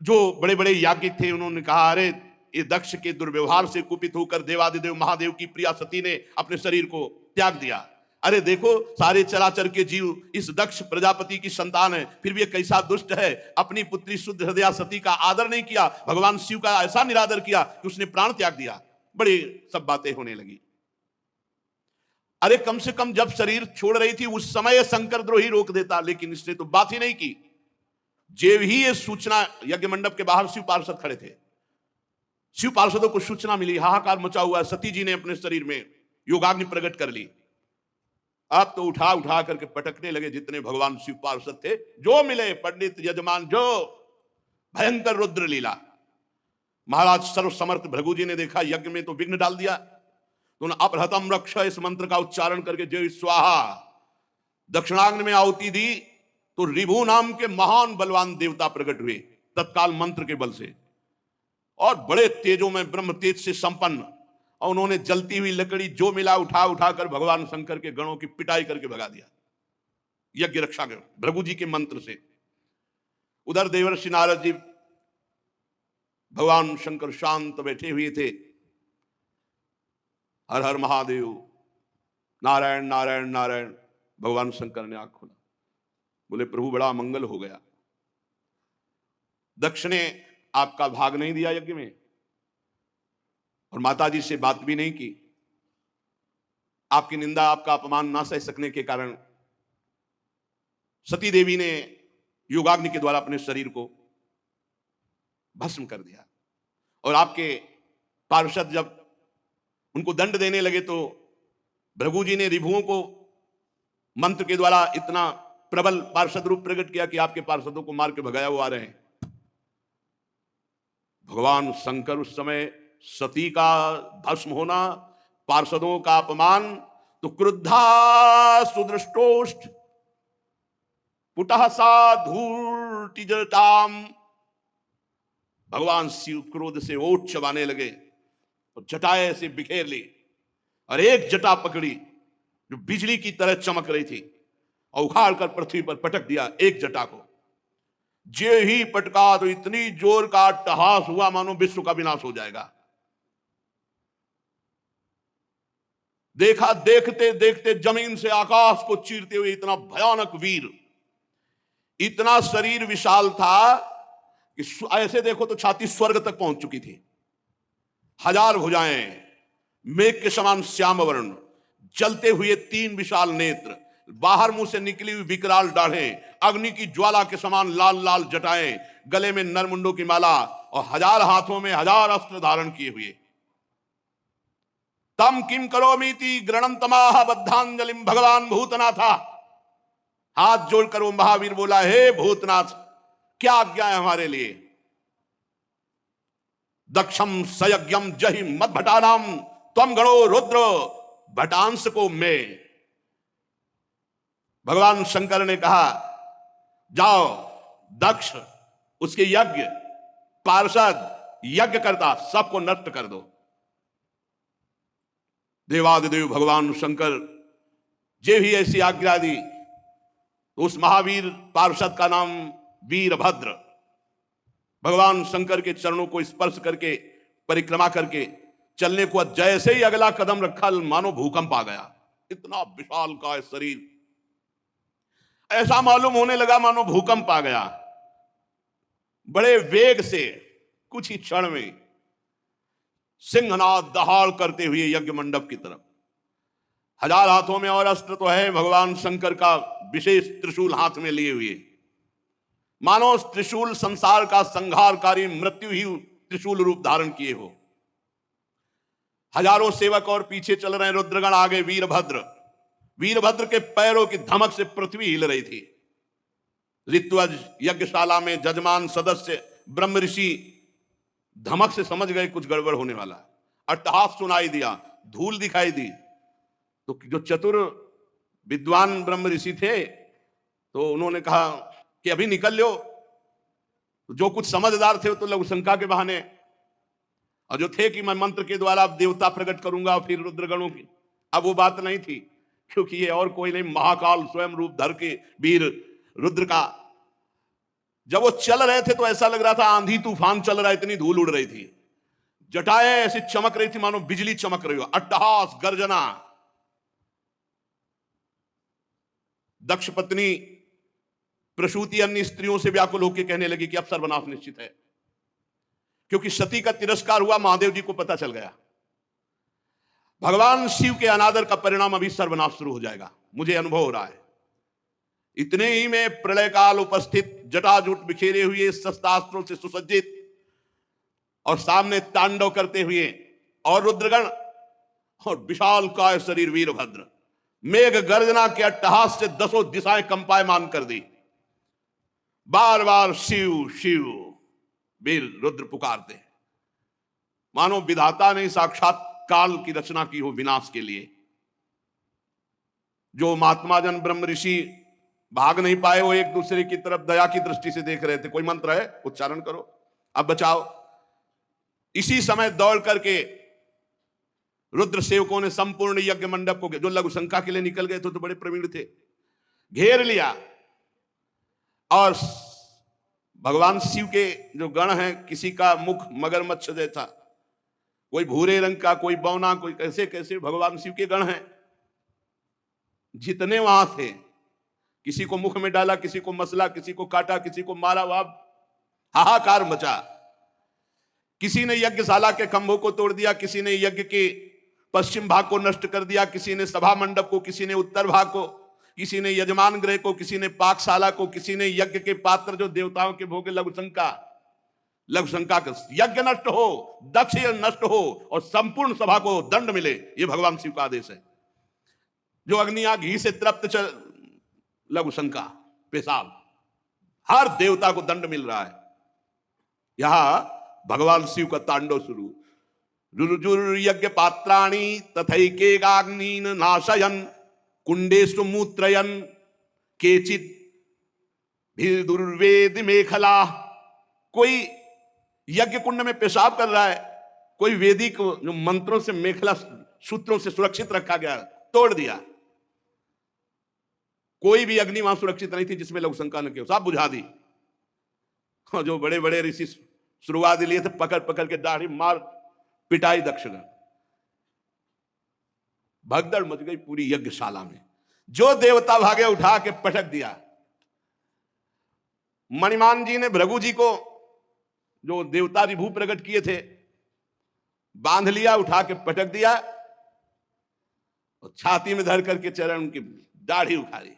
जो बड़े बड़े याज्ञिक थे उन्होंने कहा, अरे ये दक्ष के दुर्व्यवहार से कुपित होकर देवादिदेव महादेव की प्रिया सती ने अपने शरीर को त्याग दिया। अरे देखो, सारे चराचर के जीव इस दक्ष प्रजापति की संतान है, फिर भी ये कैसा दुष्ट है। अपनी पुत्री शुद्ध हृदया सती का आदर नहीं किया, भगवान शिव का ऐसा निरादर किया कि उसने प्राण त्याग दिया। बड़ी सब बातें होने लगी। अरे कम से कम जब शरीर छोड़ रही थी उस समय शंकर द्रोही रोक देता, लेकिन इसने तो बात ही नहीं की। जेव ही ये सूचना, यज्ञ मंडप के बाहर शिव पार्षद खड़े थे, शिव पार्षदों को सूचना मिली, हाहाकार मचा हुआ, सती जी ने अपने शरीर में योगाग्नि प्रकट कर ली। अब तो उठा उठा करके पटकने लगे जितने भगवान शिव पार्षद थे, जो मिले पंडित यजमान, जो भयंकर रुद्र लीला। महाराज सर्वसमर्थ भृगु जी ने देखा यज्ञ में तो विघ्न डाल दिया, तो अपहृतम रक्ष इस मंत्र का उच्चारण करके जय स्वाहा दक्षिणाग्नि में आहुति दी, तो रिभु नाम के महान बलवान देवता प्रकट हुए तत्काल मंत्र के बल से, और बड़े तेजों में ब्रह्म तेज से संपन्न। और उन्होंने जलती हुई लकड़ी जो मिला उठा उठा कर भगवान शंकर के गणों की पिटाई करके भगा दिया यज्ञ रक्षा गण भृगु जी के मंत्र से। उधर देवर्षि नारद जी, भगवान शंकर शांत बैठे हुए थे। हर हर महादेव, नारायण नारायण नारायण। भगवान शंकर ने आंख खोला, बोले प्रभु बड़ा मंगल हो गया, दक्ष ने आपका भाग नहीं दिया यज्ञ में, और माता जी से बात भी नहीं की। आपकी निंदा, आपका अपमान ना सह सकने के कारण सती देवी ने योगाग्नि के द्वारा अपने शरीर को भस्म कर दिया। और आपके पार्षद जब उनको दंड देने लगे तो भृगु जी ने रिभुओं को मंत्र के द्वारा इतना प्रबल पार्षद रूप प्रकट किया कि आपके पार्षदों को मार के भगाया वो आ रहे हैं। भगवान शंकर उस समय सती का भस्म होना, पार्षदों का अपमान, तो क्रुद्धा सुदृष्टोष्ट पुटः सा धूर्तिजटाम। भगवान शिव क्रोध से ओठ चबाने लगे और जटाएं ऐसे बिखेर ली, और एक जटा पकड़ी जो बिजली की तरह चमक रही थी और उखाड़ कर पृथ्वी पर पटक दिया एक जटा को। जे ही पटका तो इतनी जोर का अट्टहास हुआ मानो विश्व का विनाश हो जाएगा। देखा, देखते देखते जमीन से आकाश को चीरते हुए इतना भयानक वीर, इतना शरीर विशाल था कि ऐसे देखो तो छाती स्वर्ग तक पहुंच चुकी थी। 1000 भुजाएं, मेघ के समान श्याम वर्ण, जलते हुए 3 विशाल नेत्र, बाहर मुंह से निकली हुई विकराल दाढ़ें, अग्नि की ज्वाला के समान लाल लाल जटाएं, गले में नरमुंडों की माला, और 1000 हाथों में 1000 अस्त्र धारण किए हुए। तम किम करोमीति गृणंतमाह बद्धांजलिम। भगवान भूतनाथा, हाथ जोड़कर वो महावीर बोला, हे भूतनाथ, क्या आज्ञा है हमारे लिए। दक्षम सयज्ञम जहि मद भटानाम त्वम गणो रुद्र भटांश को मैं। भगवान शंकर ने कहा, जाओ दक्ष, उसके यज्ञ, पार्षद, यज्ञ करता, सबको नष्ट कर दो। देवादिदेव भगवान शंकर जे भी ऐसी आज्ञा दी, तो उस महावीर पार्षद का नाम वीरभद्र। भगवान शंकर के चरणों को स्पर्श करके परिक्रमा करके चलने को जैसे ही अगला कदम रखा मानो भूकंप आ गया। इतना विशाल का शरीर, ऐसा मालूम होने लगा मानो भूकंप आ गया। बड़े वेग से कुछ ही क्षण में सिंहनाद दहाड़ करते हुए यज्ञ मंडप की तरफ। 1000 हाथों में और अस्त्र तो है, भगवान शंकर का विशेष त्रिशूल हाथ में लिए हुए, मानो त्रिशूल संसार का संहारकारी मृत्यु ही त्रिशूल रूप धारण किए हो। हजारों सेवक और पीछे चल रहे हैं रुद्रगण, आगे वीरभद्र। वीरभद्र के पैरों की धमक से पृथ्वी हिल रही थी। ऋत्वज यज्ञशाला में जजमान सदस्य ब्रह्म ऋषि धमक से समझ गए कुछ गड़बड़ होने वाला। अट्टहास सुनाई दिया, धूल दिखाई दी, तो जो चतुर विद्वान ब्रह्म ऋषि थे, तो उन्होंने कहा कि अभी निकल लो। जो कुछ समझदार थे वो तो लघु शंका के बहाने, और जो थे कि मैं मंत्र के द्वारा अब देवता प्रकट करूंगा और फिर रुद्रगणों की, अब वो बात नहीं थी, क्योंकि ये और कोई नहीं, महाकाल स्वयं रूप धर के वीर रुद्र का। जब वो चल रहे थे तो ऐसा लग रहा था आंधी तूफान चल रहा है, इतनी धूल उड़ रही थी, जटाएं ऐसी चमक रही थी मानो बिजली चमक रही हो, अट्टहास गर्जना। दक्ष पत्नी प्रसूति अन्य स्त्रियों से व्याकुल होकर कहने लगी कि अब सर्वनाश निश्चित है, क्योंकि सती का तिरस्कार हुआ, महादेव जी को पता चल गया। भगवान शिव के अनादर का परिणाम अभी सर्वनाश शुरू हो जाएगा, मुझे अनुभव हो रहा है। इतने ही में प्रलय काल उपस्थित, जटाजूट बिखेरे हुए, शस्त्रास्त्रों से सुसज्जित और सामने तांडव करते हुए और रुद्रगण और विशाल काय शरीर वीरभद्र मेघ गर्जना के अट्टहास से दसों दिशाएं कंपायमान कर दी। बार बार शिव शिव वीर रुद्र पुकारते हैं, मानो विधाता ने साक्षात काल की रचना की हो विनाश के लिए। जो महात्मा जन ब्रह्म ऋषि भाग नहीं पाए, वो एक दूसरे की तरफ दया की दृष्टि से देख रहे थे। कोई मंत्र है, उच्चारण करो, अब बचाओ। इसी समय दौड़ करके रुद्र सेवकों ने संपूर्ण यज्ञ मंडप को, जो लघु शंका के लिए निकल गए थे तो बड़े प्रवीण थे, घेर लिया। और भगवान शिव के जो गण हैं, किसी का मुख मगरमच्छ जैसा, कोई भूरे रंग का, कोई बौना, कोई कैसे कैसे भगवान शिव के गण हैं। जितने वहां थे, किसी को मुख में डाला, किसी को मसला, किसी को काटा, किसी को मारा, वहां हाहाकार मचा। किसी ने यज्ञशाला के खंभों को तोड़ दिया, किसी ने यज्ञ के पश्चिम भाग को नष्ट कर दिया, किसी ने सभा मंडप को, किसी ने उत्तर भाग को, किसी ने यजमान गृह को, किसी ने पाकशाला को, किसी ने यज्ञ के पात्र जो देवताओं के भोगे लघुशंका का यज्ञ नष्ट हो, दक्ष नष्ट हो और संपूर्ण सभा को दंड मिले, ये भगवान शिव का आदेश है। जो अग्नियां घी से तृप्त लघुशंका पेशाब, हर देवता को दंड मिल रहा है। यहां भगवान शिव का तांडव शुरू। रुजुर यज्ञ पात्राणि तथैकेगाग्नीन नाशयन कुंडेषु मूत्रयन केचित दुर्वेद मेखला। कोई यज्ञ कुंड में पेशाब कर रहा है, कोई वेदी को जो मंत्रों से मेखला सूत्रों से सुरक्षित रखा गया तोड़ दिया। कोई भी अग्नि वहां सुरक्षित नहीं थी जिसमें लघुशंका न की, सब बुझा दी। जो बड़े बड़े ऋषि शुरुआत लिए थे, पकड़ पकड़ के दाढ़ी मार पिटाई दक्षगण। भगदड़ मच गई पूरी यज्ञशाला में। जो देवता भागे उठा के पटक दिया। मणिमान जी ने भृगु जी को, जो देवता विभू प्रकट किए थे, बांध लिया, उठा के पटक दिया और छाती में धर करके चरण उनकी दाढ़ी उखाड़ी।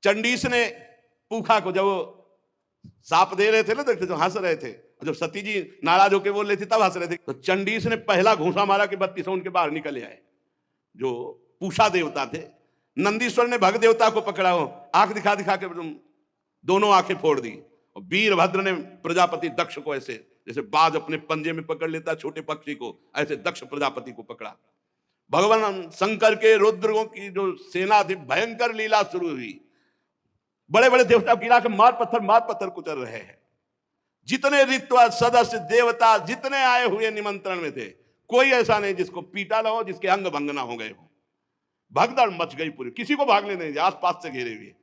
चंडीस ने पूखा को, जब साप दे रहे थे ना, देखते तो हंस रहे थे, जब सती जी नाराज होकर बोल रही थी तब हंस रहे थे। तो चंडीस ने पहला घूंसा मारा कि 32 उनके बाहर निकल आए, जो पूषा देवता थे। नंदीश्वर ने भग देवता को पकड़ा हो, आंख दिखा दिखा के दोनों आंखें फोड़ दी। और वीरभद्र ने प्रजापति दक्ष को ऐसे, जैसे बाज अपने पंजे में पकड़ लेता छोटे पक्षी को, ऐसे दक्ष प्रजापति को पकड़ा। भगवान शंकर के रुद्रों की जो सेना थी, भयंकर लीला शुरू हुई। बड़े बड़े देवता गिरा के मार पत्थर कुचल रहे हैं। जितने ऋत्वा सदस्य देवता जितने आए हुए निमंत्रण में थे, कोई ऐसा नहीं जिसको पीटा ना हो, जिसके अंग भंग ना हो गए हो। भगदड़ मच गई पूरी, किसी को भागने नहीं, आसपास से घेरे हुए।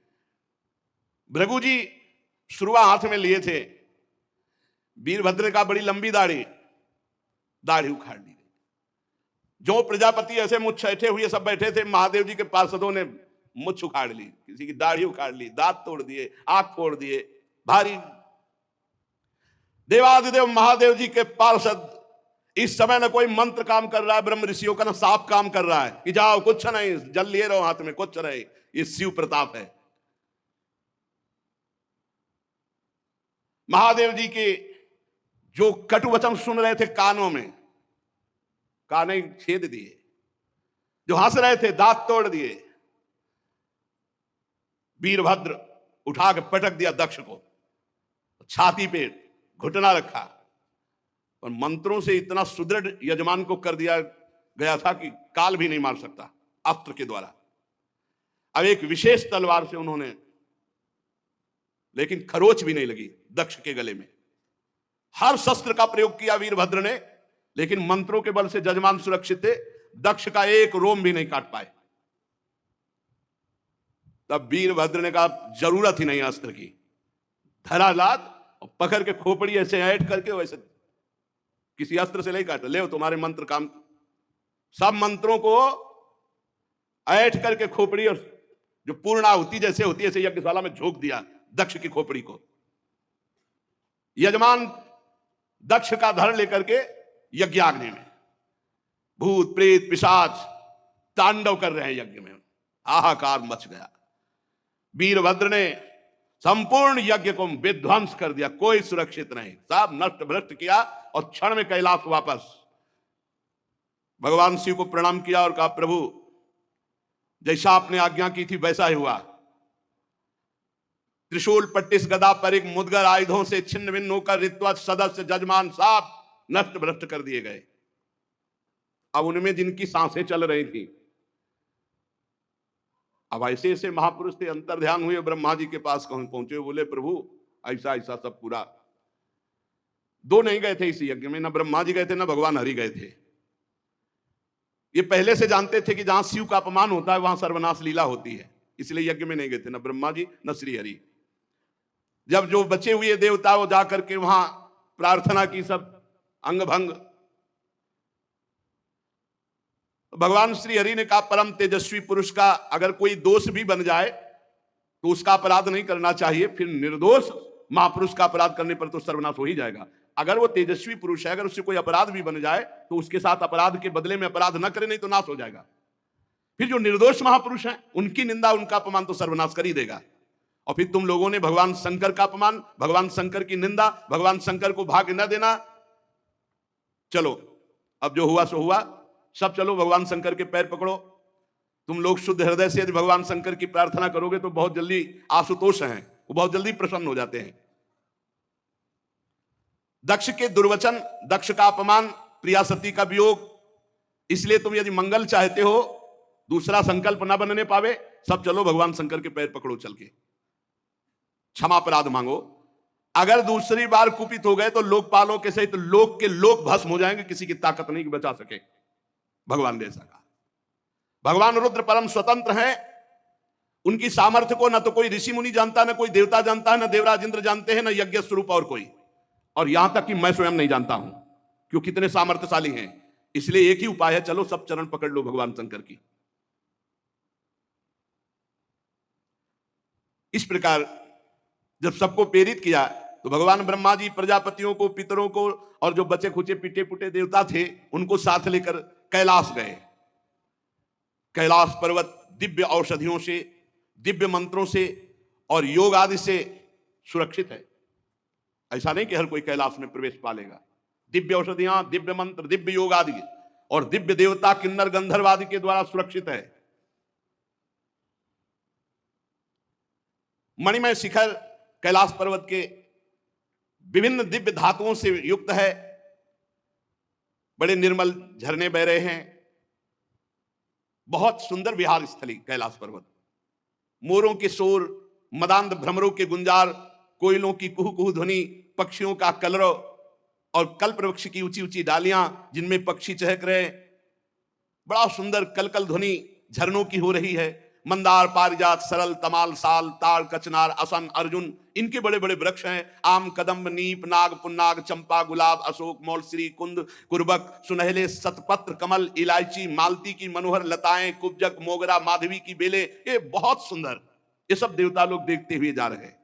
भृगु जी शुरुआ हाथ में लिए थे। वीरभद्र का बड़ी लंबी दाढ़ी उखाड़ ली। जो प्रजापति ऐसे मुझ छठे हुए सब बैठे थे, महादेव जी के पार्षदों ने मुझ उखाड़ ली, किसी की दाढ़ी उखाड़ ली, दांत तोड़ दिए, आंख फोड़ दिए। भारी देवादिदेव महादेव जी के पार्षद इस समय न कोई मंत्र काम कर रहा है ब्रह्म ऋषियों का, न साप काम कर रहा है कि जाओ कुछ नहीं, जल लिए रहो हाथ में, कुछ रहे। ये शिव प्रताप है। महादेव जी के जो कटु वचन सुन रहे थे कानों में, काने छेद दिए। जो हंस रहे थे दांत तोड़ दिए। वीरभद्र उठा के पटक दिया दक्ष को, छाती पे घुटना रखा और मंत्रों से इतना सुदृढ़ यजमान को कर दिया गया था कि काल भी नहीं मार सकता अस्त्र के द्वारा। अब एक विशेष तलवार से उन्होंने, लेकिन खरोच भी नहीं लगी दक्ष के गले में। हर शस्त्र का प्रयोग किया वीरभद्र ने, लेकिन मंत्रों के बल से जजमान सुरक्षित थे, दक्ष का एक रोम भी नहीं काट पाए। तब वीरभद्र ने कहा जरूरत ही नहीं अस्त्र की, धरालाद और पकड़ के खोपड़ी ऐसे ऐड करके, वैसे किसी अस्त्र से नहीं काटा, ले तुम्हारे मंत्र काम। सब मंत्रों को ऐड करके खोपड़ी, और जो पूर्णाहुति जैसे होती है ऐसे यज्ञशाला में झोंक दिया दक्ष की खोपड़ी को। यजमान दक्ष का धड़ लेकर के यज्ञाग्नि में, भूत प्रेत पिशाच तांडव कर रहे हैं यज्ञ में, हाहाकार मच गया। वीरभद्र ने संपूर्ण यज्ञ को विध्वंस कर दिया, कोई सुरक्षित नहीं, सब नष्ट भ्रष्ट किया और क्षण में कैलाश वापस। भगवान शिव को प्रणाम किया और कहा प्रभु जैसा आपने आज्ञा की थी वैसा ही हुआ। त्रिशूल पट्टिस गदा पर एक मुदगर आयुधों से छिन्न भिन्न होकर ऋत्वत सदस्य जजमान साफ नष्ट भ्रष्ट कर दिए गए। अब उनमें जिनकी सांसें चल रही थी, अब ऐसे ऐसे महापुरुष थे, अंतर ध्यान हुए, ब्रह्मा जी के पास पहुंचे, बोले प्रभु ऐसा ऐसा सब पूरा। दो नहीं गए थे इस यज्ञ में, ना ब्रह्मा जी गए थे ना भगवान हरि गए थे। ये पहले से जानते थे कि जहां शिव का अपमान होता है वहां सर्वनाश लीला होती है, इसलिए यज्ञ में नहीं गए थे, ना ब्रह्मा जी न श्री हरि। जब जो बचे हुए देवता वो जाकर के वहां प्रार्थना की, सब अंग भंग। भगवान श्री हरि ने कहा परम तेजस्वी पुरुष का अगर कोई दोष भी बन जाए तो उसका अपराध नहीं करना चाहिए, फिर निर्दोष महापुरुष का अपराध करने पर तो सर्वनाश हो ही जाएगा। अगर वो तेजस्वी पुरुष है, अगर उससे कोई अपराध भी बन जाए तो उसके साथ अपराध के बदले में अपराध न करे, नहीं तो नाश हो जाएगा। फिर जो निर्दोष महापुरुष हैं उनकी निंदा उनका अपमान तो सर्वनाश कर ही देगा। और फिर तुम लोगों ने भगवान शंकर का अपमान, भगवान शंकर की निंदा, भगवान शंकर को भाग न देना। चलो अब जो हुआ सो हुआ, सब चलो भगवान शंकर के पैर पकड़ो। तुम लोग शुद्ध हृदय से यदि भगवान शंकर की प्रार्थना करोगे तो बहुत जल्दी, आशुतोष हैं वो बहुत जल्दी प्रसन्न हो जाते हैं। दक्ष के दुर्वचन, दक्ष का अपमान, प्रिया सती का वियोग, इसलिए तुम यदि मंगल चाहते हो, दूसरा संकल्प ना बनने पावे, सब चलो भगवान शंकर के पैर पकड़ो, चल के क्षमा अपराध मांगो। अगर दूसरी बार कुपित हो गए तो लोकपालों के सहित लोक के लोक भस्म हो जाएंगे, किसी की ताकत नहीं कि बचा सके। भगवान ने ऐसा कहा। भगवान रुद्र परम स्वतंत्र हैं, उनकी सामर्थ्य को न तो कोई ऋषि मुनि जानता, न कोई देवता जानता है, न देवराज इंद्र जानते हैं, न यज्ञ स्वरूप और कोई, और यहां तक कि मैं स्वयं नहीं जानता हूं क्यों कितने सामर्थ्यशाली हैं। इसलिए एक ही उपाय है, चलो सब चरण पकड़ लो भगवान शंकर की। इस प्रकार जब सबको प्रेरित किया तो भगवान ब्रह्मा जी प्रजापतियों को, पितरों को और जो बचे खुचे पिटे पुटे देवता थे उनको साथ लेकर कैलाश गए। कैलाश पर्वत दिव्य औषधियों से, दिव्य मंत्रों से और योग आदि से सुरक्षित है। ऐसा नहीं कि हर कोई कैलाश में प्रवेश पालेगा। दिव्य औषधियां, दिव्य मंत्र, दिव्य योग आदि और दिव्य देवता किन्नर गंधर्व आदि के द्वारा सुरक्षित है। मणिमय शिखर कैलाश पर्वत के विभिन्न दिव्य धातुओं से युक्त है। बड़े निर्मल झरने बह रहे हैं। बहुत सुंदर विहार स्थली कैलाश पर्वत। मोरों के शोर, मदांध भ्रमरों के गुंजार, कोयलों की कुहू कुहू ध्वनि, पक्षियों का कलरव और कल्प वृक्ष की ऊंची ऊंची डालियां जिनमें पक्षी चहक रहे। बड़ा सुंदर कलकल ध्वनि झरनों की हो रही है। मंदार, पारिजात, सरल, तमाल, साल, ताड़, कचनार, असन, अर्जुन, इनके बड़े बड़े वृक्ष हैं। आम, कदम्ब, नीप, नाग, पुन्नाग, चंपा, गुलाब, अशोक, मौलश्री, कुंद, कुर्बक, सुनहले, सतपत्र, कमल, इलायची, मालती की मनोहर लताएं, कुब्जक, मोगरा, माधवी की बेले, ये बहुत सुंदर, ये सब देवता लोग देखते हुए जा रहे हैं।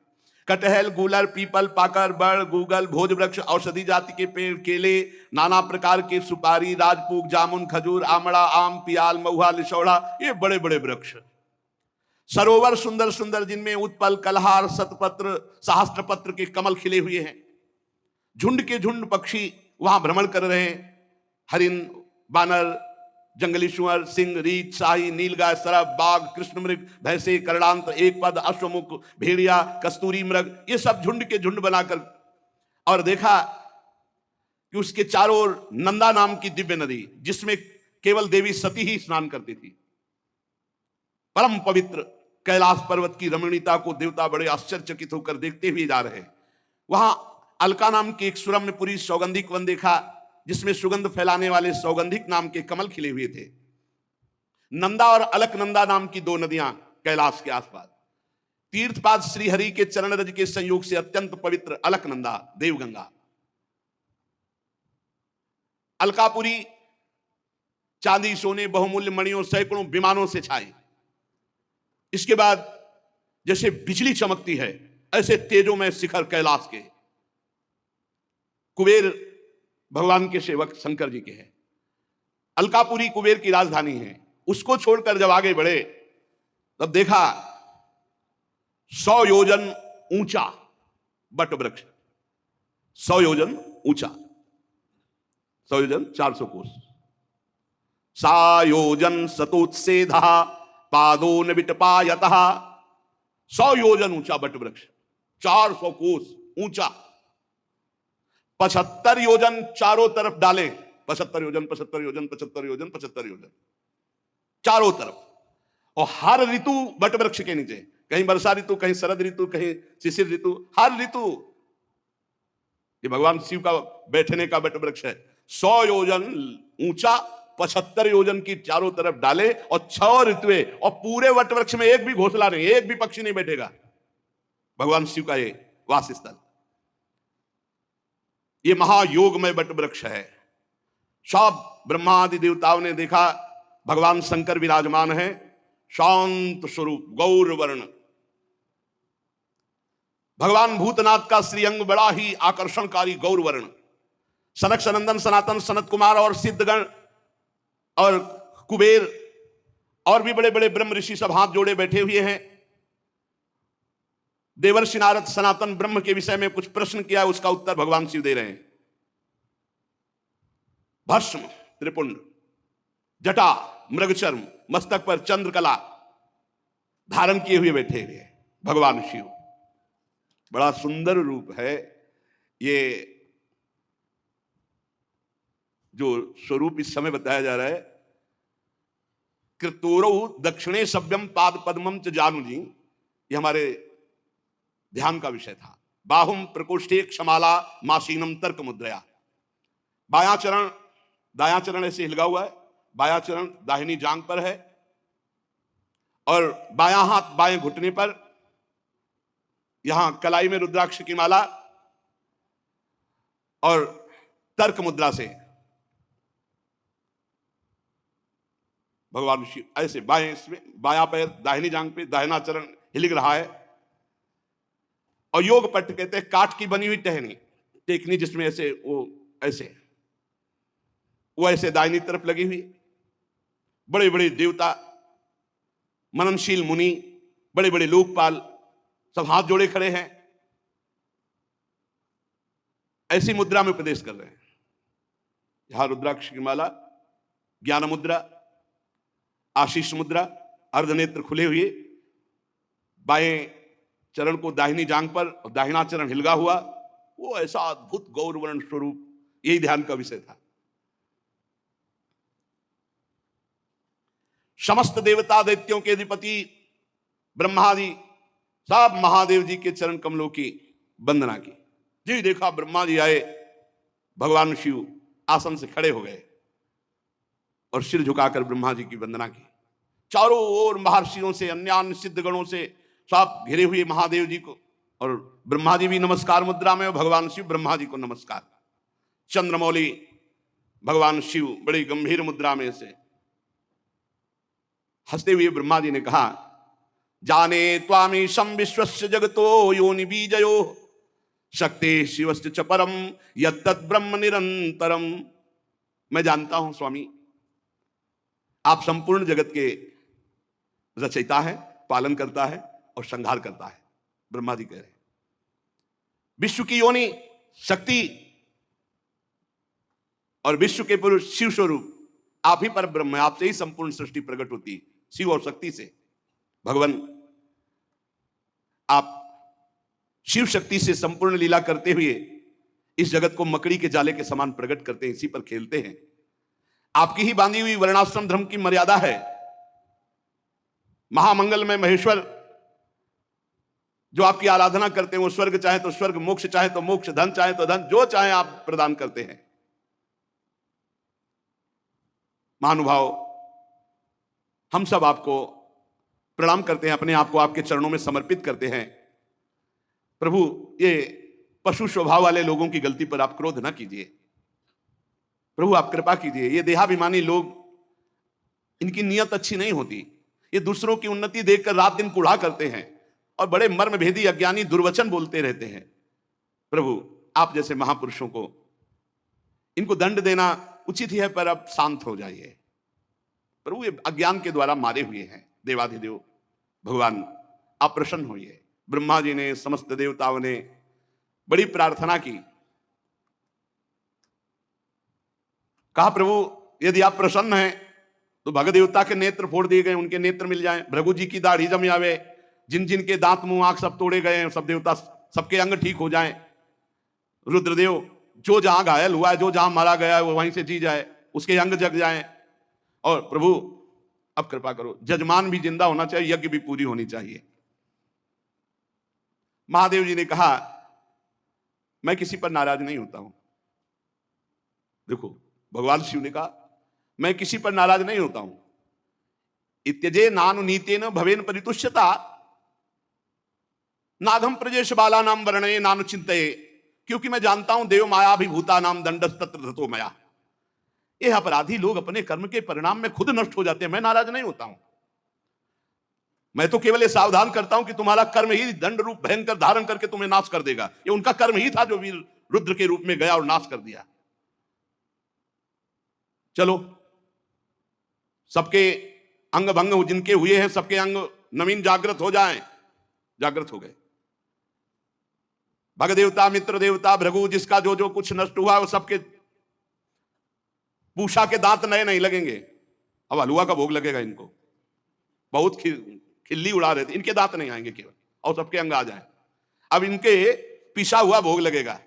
कटहल, गूलर, पीपल, पाकर, बड़, गूगल, भोज वृक्ष, औषधि जाति के पेड़, केले, नाना प्रकार के सुपारी, राजपूग, जामुन, खजूर, आमड़ा, आम, पियाल, महुआ, लिशौड़ा, ये बड़े बड़े वृक्ष। सरोवर सुंदर सुंदर जिनमें उत्पल, कलहार, सतपत्र, सहस्त्रपत्र के कमल खिले हुए हैं। झुंड के झुंड पक्षी वहां भ्रमण कर रहे हैं। हरिन, बानर, जंगली सुअर, सिंह, रीछ, शाही, नीलगाय, सरब, बाघ, कृष्ण मृग, भैंसे, करणांत, एक पद, अश्वमुख, भेड़िया, कस्तूरी मृग, ये सब झुंड के झुंड बनाकर। और देखा कि उसके चारों ओर नंदा नाम की दिव्य नदी, जिसमें केवल देवी सती ही स्नान करती थी। परम पवित्र कैलाश पर्वत की रमणीयता को देवता बड़े आश्चर्यचकित होकर देखते हुए जा रहे हैं। वहां अलका नाम की एक सुरम्यपुरी सौगंधिक वन देखा, जिसमें सुगंध फैलाने वाले सौगंधिक नाम के कमल खिले हुए थे। नंदा और अलकनंदा नाम की दो नदियां कैलाश के आसपास। तीर्थपाद श्रीहरि के चरण रज के संयोग से अत्यंत पवित्र अलकनंदा देवगंगा। अलकापुरी चांदी सोने बहुमूल्य मणियों सैकड़ों विमानों से छाए। इसके बाद जैसे बिजली चमकती है, ऐसे तेजों में शिखर कैलाश के। कुबेर भगवान के सेवक शंकर जी के हैं। अलकापुरी कुबेर की राजधानी है। उसको छोड़कर जब आगे बढ़े तब देखा 100 योजन ऊंचा बट वृक्ष। 100 योजन ऊंचा, 100 योजन 400 कोस। सायोजन सतोत्सेधा पादो न विटपायतः। 100 योजन ऊंचा बट वृक्ष, 400 कोस ऊंचा। 75 योजन चारों तरफ डाले। 75 योजन 75 योजन 75 योजन 75 योजन चारों तरफ। और हर ऋतु बट वृक्ष के नीचे, कहीं वर्षा ऋतु, कहीं शरद ऋतु, कहीं शिशिर ऋतु, हर ऋतु। ये भगवान शिव का बैठने का बट वृक्ष है। 100 योजन ऊंचा, 75 योजन की चारों तरफ डाले और 6 ऋतुएं। और पूरे वट वृक्ष में एक भी घोंसला नहीं, एक भी पक्षी नहीं बैठेगा। भगवान शिव का ये वास स्थल, ये महायोगमय बट वृक्ष है। सब ब्रह्मा आदि देवताओं ने देखा भगवान शंकर विराजमान है, शांत स्वरूप गौर वर्ण। भगवान भूतनाथ का श्रीअंग बड़ा ही आकर्षणकारी गौर वर्ण। सनक सनंदन सनातन सनत कुमार और सिद्धगण और कुबेर और भी बड़े बड़े ब्रह्म ऋषि सब हाथ जोड़े बैठे हुए हैं। देवर्षि नारद सनातन ब्रह्म के विषय में कुछ प्रश्न किया, उसका उत्तर भगवान शिव दे रहे हैं। भस्म त्रिपुंड, जटा मृगचर्म, मस्तक पर चंद्रकला धारण किए हुए बैठे हुए भगवान शिव। बड़ा सुंदर रूप है। ये जो स्वरूप इस समय बताया जा रहा है, कृतोरौ दक्षिणे सभ्यम पाद पद्मम च जानु जी, ये हमारे ध्यान का विषय था। बाहुम प्रकोष्ठे क्षमाला मासीनम तर्क मुद्रया। बायां चरण, दायां चरण ऐसे हिलगा हुआ है, बायां चरण दाहिनी जांग पर है और बायां हाथ बाएं घुटने पर। यहां कलाई में रुद्राक्ष की माला और तर्क मुद्रा से भगवान शिव ऐसे बाएं, इसमें बायां पैर दाहिनी जांग पे, दाहिना चरण हिलग रहा है। और योग पट्ट कहते हैं काठ की बनी हुई टहनी, टेकनी जिसमें ऐसे वो ऐसे दाहिनी तरफ लगी हुई। बड़े बड़े देवता, मननशील मुनि, बड़े बड़े लोकपाल सब हाथ जोड़े खड़े हैं, ऐसी मुद्रा में उपदेश कर रहे हैं। यहां रुद्राक्ष की माला, ज्ञान मुद्रा, आशीष मुद्रा, अर्धनेत्र खुले हुए, बाएं चरण को दाहिनी जांग पर और दाहिना चरण हिलगा हुआ। वो ऐसा अद्भुत गौरवर्ण स्वरूप, यही ध्यान का विषय था। समस्त देवता दैत्यों के अधिपति ब्रह्मादि सब महादेव जी के चरण कमलों की वंदना की। जी देखा ब्रह्मा जी आए, भगवान शिव आसन से खड़े हो गए और सिर झुकाकर ब्रह्मा जी की वंदना की। चारों ओर महर्षियों से, अन्य सिद्ध गणों से सब घिरे हुए महादेव जी को, और ब्रह्मा जी भी नमस्कार मुद्रा में, भगवान शिव ब्रह्मा जी को नमस्कार। चंद्रमौली भगवान शिव बड़ी गंभीर मुद्रा में से हंसते हुए ब्रह्मा जी ने कहा, जाने त्वामीशं विश्वस्य जगतो योनि बीजयो शक्ति शिवस्य च परम यत्तत् ब्रह्म निरंतरम। मैं जानता हूं स्वामी, आप संपूर्ण जगत के रचयिता है, पालन करता है और संहार करता है। ब्रह्मा जी कह रहे हैं विश्व की योनि शक्ति और विश्व के पुरुष शिव स्वरूप आप ही पर ब्रह्म है, आपसे ही संपूर्ण सृष्टि प्रकट होती है, शिव और शक्ति से। भगवान आप शिव शक्ति से संपूर्ण लीला करते हुए इस जगत को मकड़ी के जाले के समान प्रकट करते हैं, इसी पर खेलते हैं। आपकी ही बांधी हुई वर्णाश्रम धर्म की मर्यादा है। महामंगल में महेश्वर जो आपकी आराधना करते हैं वो स्वर्ग चाहे तो स्वर्ग, मोक्ष चाहे तो मोक्ष, धन चाहे तो धन, जो चाहे आप प्रदान करते हैं। महानुभाव, हम सब आपको प्रणाम करते हैं, अपने आप को आपके चरणों में समर्पित करते हैं। प्रभु, ये पशु स्वभाव वाले लोगों की गलती पर आप क्रोध ना कीजिए। प्रभु, आप कृपा कीजिए। ये देहाभिमानी लोग, इनकी नियत अच्छी नहीं होती। ये दूसरों की उन्नति देखकर रात दिन कुढ़ा करते हैं और बड़े मर्मभेदी अज्ञानी दुर्वचन बोलते रहते हैं। प्रभु, आप जैसे महापुरुषों को इनको दंड देना उचित ही है, पर अब शांत हो जाइए। प्रभु, ये अज्ञान के द्वारा मारे हुए हैं। देवाधिदेव भगवान, आप प्रसन्न होइए। ब्रह्मा जी ने, समस्त देवताओं ने बड़ी प्रार्थना की। कहा, प्रभु यदि आप प्रसन्न हैं तो भग देवता के नेत्र फोड़ दिए गए, उनके नेत्र मिल जाएं। भृगु जी की दाढ़ी जम आवे, जिन जिन के दांत मुंह आंख सब तोड़े गए हैं, सब देवता, सबके अंग ठीक हो जाएं। रुद्रदेव, जो जहां घायल हुआ है, जो जहां मारा गया है, वो वहीं से जी जाए, उसके अंग जग जाएं। और प्रभु अब कृपा करो, जजमान भी जिंदा होना चाहिए, यज्ञ भी पूरी होनी चाहिए। महादेव जी ने कहा, मैं किसी पर नाराज नहीं होता हूं। देखो, भगवान शिव ने कहा, मैं किसी पर नाराज नहीं होता हूं। इत्यजे नानु नीतेन भवेन परितुष्यता, नागम प्रजेश बाला नाम वर्णये नानु चिंतये, क्योंकि मैं जानता हूं देव मायाभिभूता नाम दंडस्तत्र धतो मया। ये अपराधी लोग अपने कर्म के परिणाम में खुद नष्ट हो जाते हैं, मैं नाराज नहीं होता हूं। मैं तो केवल ये सावधान करता हूं कि तुम्हारा कर्म ही दंड रूप भयंकर धारण करके तुम्हें नाश कर देगा। ये उनका कर्म ही था जो वीर रुद्र के रूप में गया और नाश कर दिया। चलो, सबके अंग भंग जिनके हुए हैं, सबके अंग नवीन जागृत हो जाएं। जागृत हो गए। भग देवता, मित्र देवता, भृगु, जिसका जो जो कुछ नष्ट हुआ, वो सबके पूषा के दांत नए नहीं लगेंगे। अब हलवा का भोग लगेगा इनको। बहुत खिल्ली उड़ा रहे थे, इनके दांत नहीं आएंगे केवल, और सबके अंग आ जाए। अब इनके पिसा हुआ भोग लगेगा।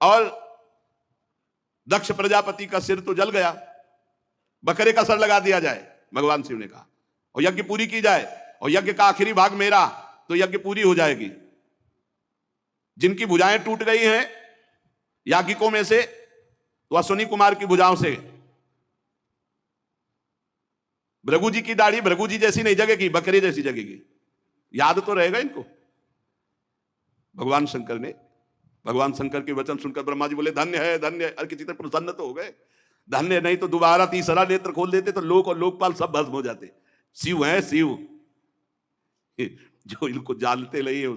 और दक्ष प्रजापति का सिर तो जल गया, बकरे का सर लगा दिया जाए, भगवान शिव ने कहा, और यज्ञ पूरी की जाए, और यज्ञ का आखिरी भाग मेरा, तो यज्ञ पूरी हो जाएगी। जिनकी भुजाएं टूट गई हैं याज्ञिकों में से, तो अश्विनी कुमार की भुजाओं से। भृगु जी की दाढ़ी भृगु जी जैसी नहीं जगेगी, बकरी जैसी जगेगी। याद तो रहेगा इनको। भगवान शंकर के वचन सुनकर ब्रह्मा जी बोले, धन्य है, धन्य है। अरे किसी तरह प्रसन्न तो हो गए। धन्य नहीं तो दोबारा तीसरा नेत्र खोल देते तो लोक और लोकपाल सब भस्म हो जाते। शिव है, शिव जो इनको जानते नहीं है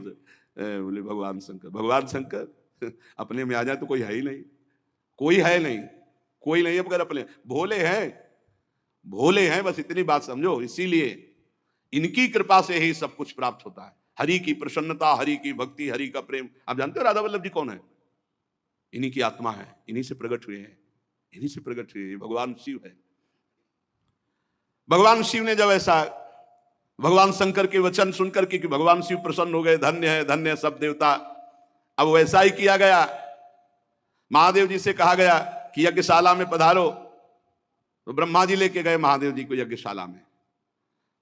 बोले भगवान शंकर अपने में आ जाए तो कोई है ही नहीं, कोई है नहीं, कोई नहीं है मगर अपने भोले हैं, बस इतनी बात समझो। इसीलिए इनकी कृपा से ही सब कुछ प्राप्त होता है। हरि की प्रसन्नता, हरि की भक्ति, हरि का प्रेम। आप जानते हो राधा वल्लभ जी कौन है? इन्हीं की आत्मा है, इन्हीं से प्रकट हुए हैं, इन्हीं से प्रकट हुए। भगवान शिव है। भगवान शिव ने जब ऐसा भगवान शंकर के वचन सुनकर के कि भगवान शिव प्रसन्न हो गए, धन्य है, धन्य है सब देवता, अब वैसा ही किया गया। महादेव जी से कहा गया कि यज्ञशाला में पधारो, तो ब्रह्मा जी लेके गए महादेव जी को यज्ञशाला में।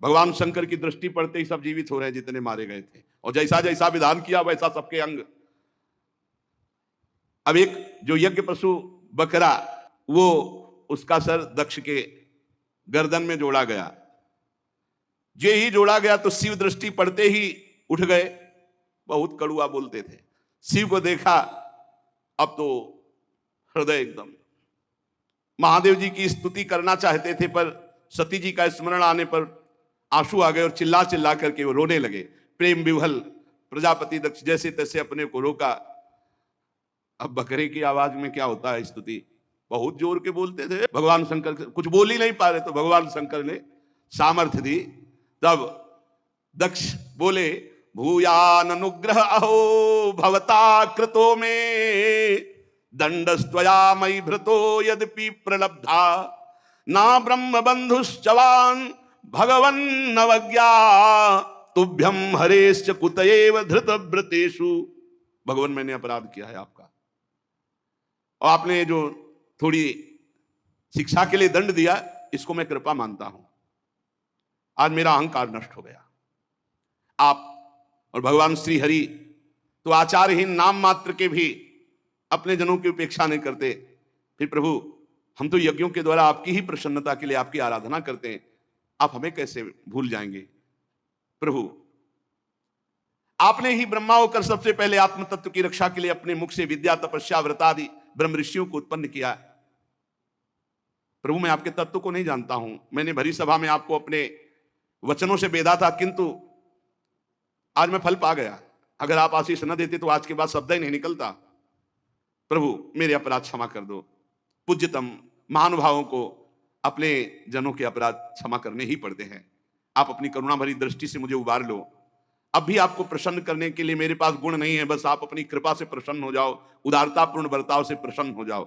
भगवान शंकर की दृष्टि पड़ते ही सब जीवित हो रहे हैं जितने मारे गए थे, और जैसा जैसा विधान किया वैसा सबके अंग। अब एक जो यज्ञ पशु बकरा, वो उसका सर दक्ष के गर्दन में जोड़ा गया। जे ही जोड़ा गया तो शिव दृष्टि पड़ते ही उठ गए। बहुत कड़ुआ बोलते थे। शिव को देखा, अब तो हृदय एकदम। महादेव जी की स्तुति करना चाहते थे, पर सती जी का स्मरण आने पर आंसू आ गए और चिल्ला चिल्ला करके वो रोने लगे। प्रेम विह्वल प्रजापति दक्ष जैसे तैसे अपने को रोका। अब बकरे की आवाज में क्या होता है स्तुति, बहुत जोर के बोलते थे। भगवान शंकर कुछ बोल ही नहीं पा रहे, तो भगवान शंकर ने सामर्थ्य दी। तब दक्ष बोले, भूयान अनुग्रह अहो भवता कृतो में दंडस्त्वया मयि भृतो यद्यपि प्रलब्धा ना ब्रह्म बंधुश्चवान भगवन् नवज्ञा तुभ्यम हरेश्च कुतएव धृत व्रतेषु। भगवान, मैंने अपराध किया है आपका, और आपने जो थोड़ी शिक्षा के लिए दंड दिया, इसको मैं कृपा मानता हूं। आज मेरा अहंकार नष्ट हो गया। आप और भगवान श्री हरि तो आचारहीन नाम मात्र के भी अपने जनों की उपेक्षा नहीं करते। फिर प्रभु हम तो यज्ञों के द्वारा आपकी ही प्रसन्नता के लिए आपकी आराधना करते हैं, आप हमें कैसे भूल जाएंगे। प्रभु आपने ही ब्रह्मा होकर सबसे पहले आत्म तत्व की रक्षा के लिए अपने मुख से विद्या तपस्या व्रतादि ब्रह्म ऋषियों को उत्पन्न किया। प्रभु मैं आपके तत्व को नहीं जानता हूं, मैंने भरी सभा में आपको अपने वचनों से बेधा था, किंतु आज मैं फल पा गया। अगर आप आशीष न देते तो आज के बाद शब्द ही नहीं निकलता। प्रभु मेरे अपराध क्षमा कर दो। पूज्यतम महानुभावों को अपने जनों के अपराध क्षमा करने ही पड़ते हैं। आप अपनी करुणा भरी दृष्टि से मुझे उबार लो। अब भी आपको प्रसन्न करने के लिए मेरे पास गुण नहीं है, बस आप अपनी कृपा से प्रसन्न हो जाओ, उदारतापूर्ण बर्ताव से प्रसन्न हो जाओ।